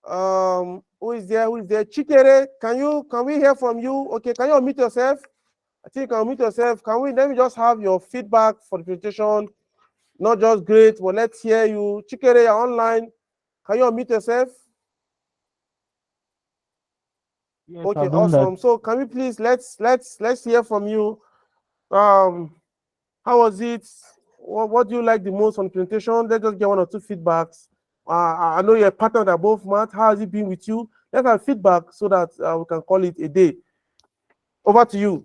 Who is there? Chikere, can we hear from you? Okay, can you unmute yourself? I think you can unmute yourself. Let me just have your feedback for the presentation. Not just great, but let's hear you. Chikere, you're online. Can you unmute yourself? Yes, Okay, I've done awesome. that. So can we please let's hear from you. How was it? What do you like the most on the presentation? Let's just get one or two feedbacks. I know you're a partner at Above Math. How has it been with you? Let's have feedback so that we can call it a day. Over to you.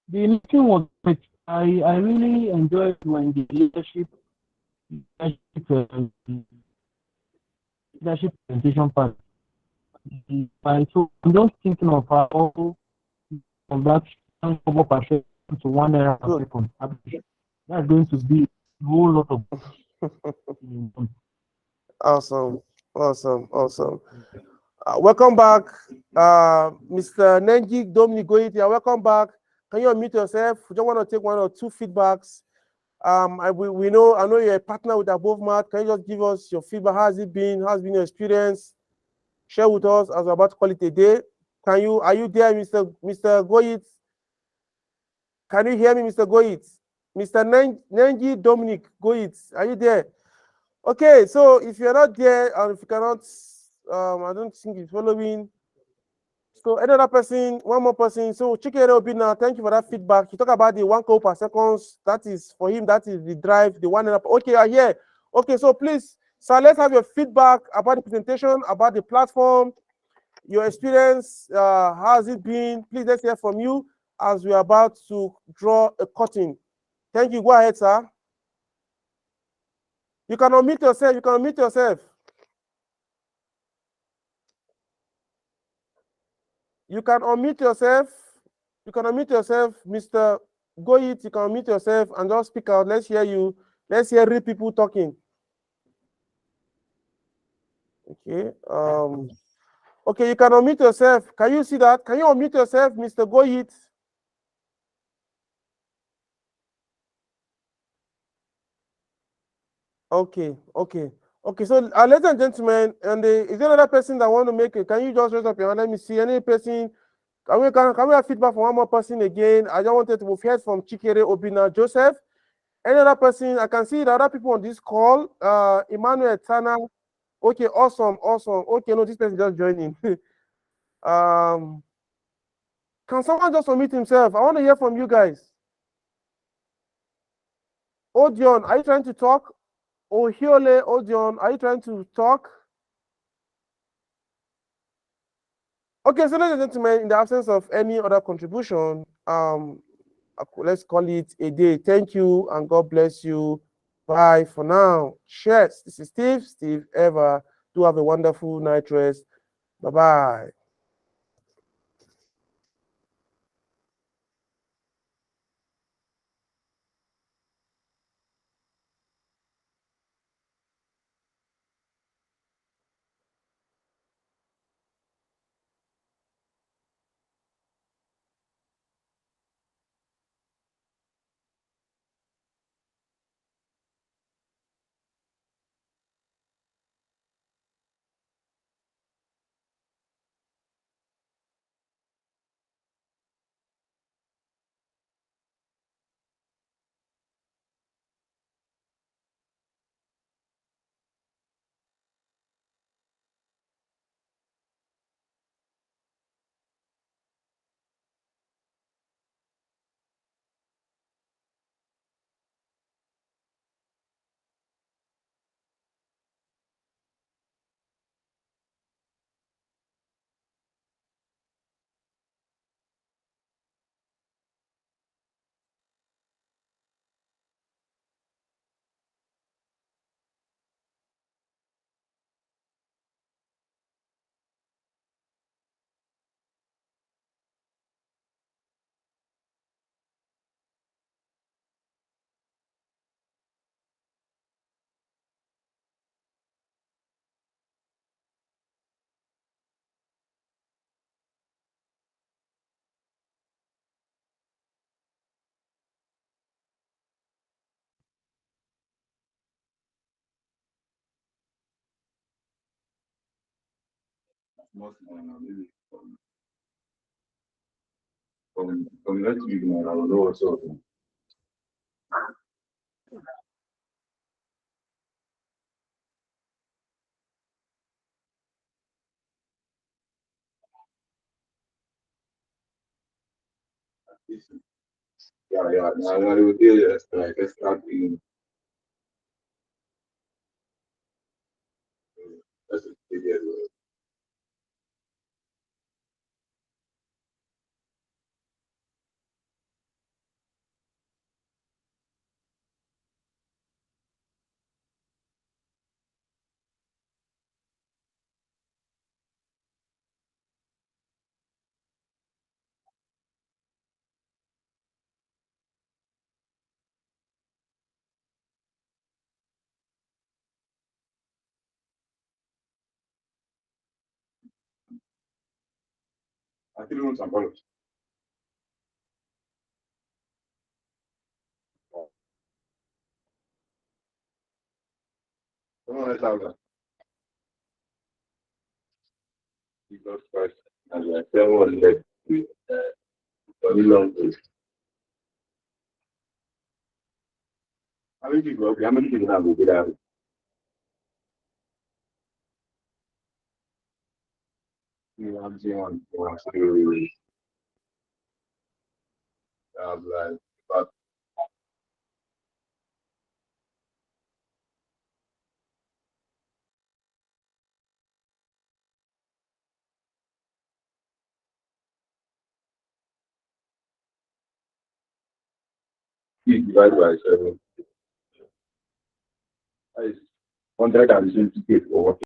The meeting was great. I really enjoyed when the leadership presentation part. So I'm just thinking of how from that percent to 1 naira per second. That's going to be a whole lot of. Awesome. Welcome back, Mr. Nengi Dominic Goitia. Welcome back. Can you unmute yourself? We just want to take one or two feedbacks. I know you're a partner with Above Math. Can you just give us your feedback? How has it been? How's been your experience? Share with us as we're about to call it a day. Are you there, Mr. Goit? Can you hear me, Mr. Goit? Mr. Nengi Dominic Goit, are you there? Okay, so if you're not there and if you cannot, I don't think it's following. So another person, one more person. So Chikere Obina, thank you for that feedback. You talk about the 1 call per second. That is for him. That is the drive, the 1 and up. Okay, I hear. Okay, so please, sir, let's have your feedback about the presentation, about the platform, your experience. How has it been? Please let's hear from you as we are about to draw a curtain. Thank you. Go ahead, sir. You can unmute yourself. You can unmute yourself. You can unmute yourself. You can unmute yourself, Mr. Goit. You can unmute yourself and just speak out. Let's hear you. Let's hear real people talking. Okay. Okay, you can unmute yourself. Can you see that? Can you unmute yourself, Mr. Goit? Okay. So, ladies and gentlemen, and is there another person that want to make it? Can you just raise up your hand? Let me see any person. Can we have feedback from one more person again? I just wanted to hear from Chikere Obina Joseph. Any other person? I can see the other people on this call. Emmanuel Tana. Okay, awesome. Okay, no, this person just joining. Can someone just unmute himself? I want to hear from you guys. Odion, are you trying to talk? Ohiole, Odion, are you trying to talk? Okay, so ladies and gentlemen, in the absence of any other contribution, let's call it a day. Thank you and God bless you. Bye for now. Cheers. This is Steve Ever. Do have a wonderful night rest. Bye-bye. Most maybe from next week now, I will know what's up. Yeah, yeah. Now I will do this. Like, let's start being. That's a big deal. I still want some colors. Come on, let's have that. Jesus Christ. And like, someone left with very long place. How many people? Okay, how many people have we been having? You have one, two, like, but divided by 7. That is 120 or what?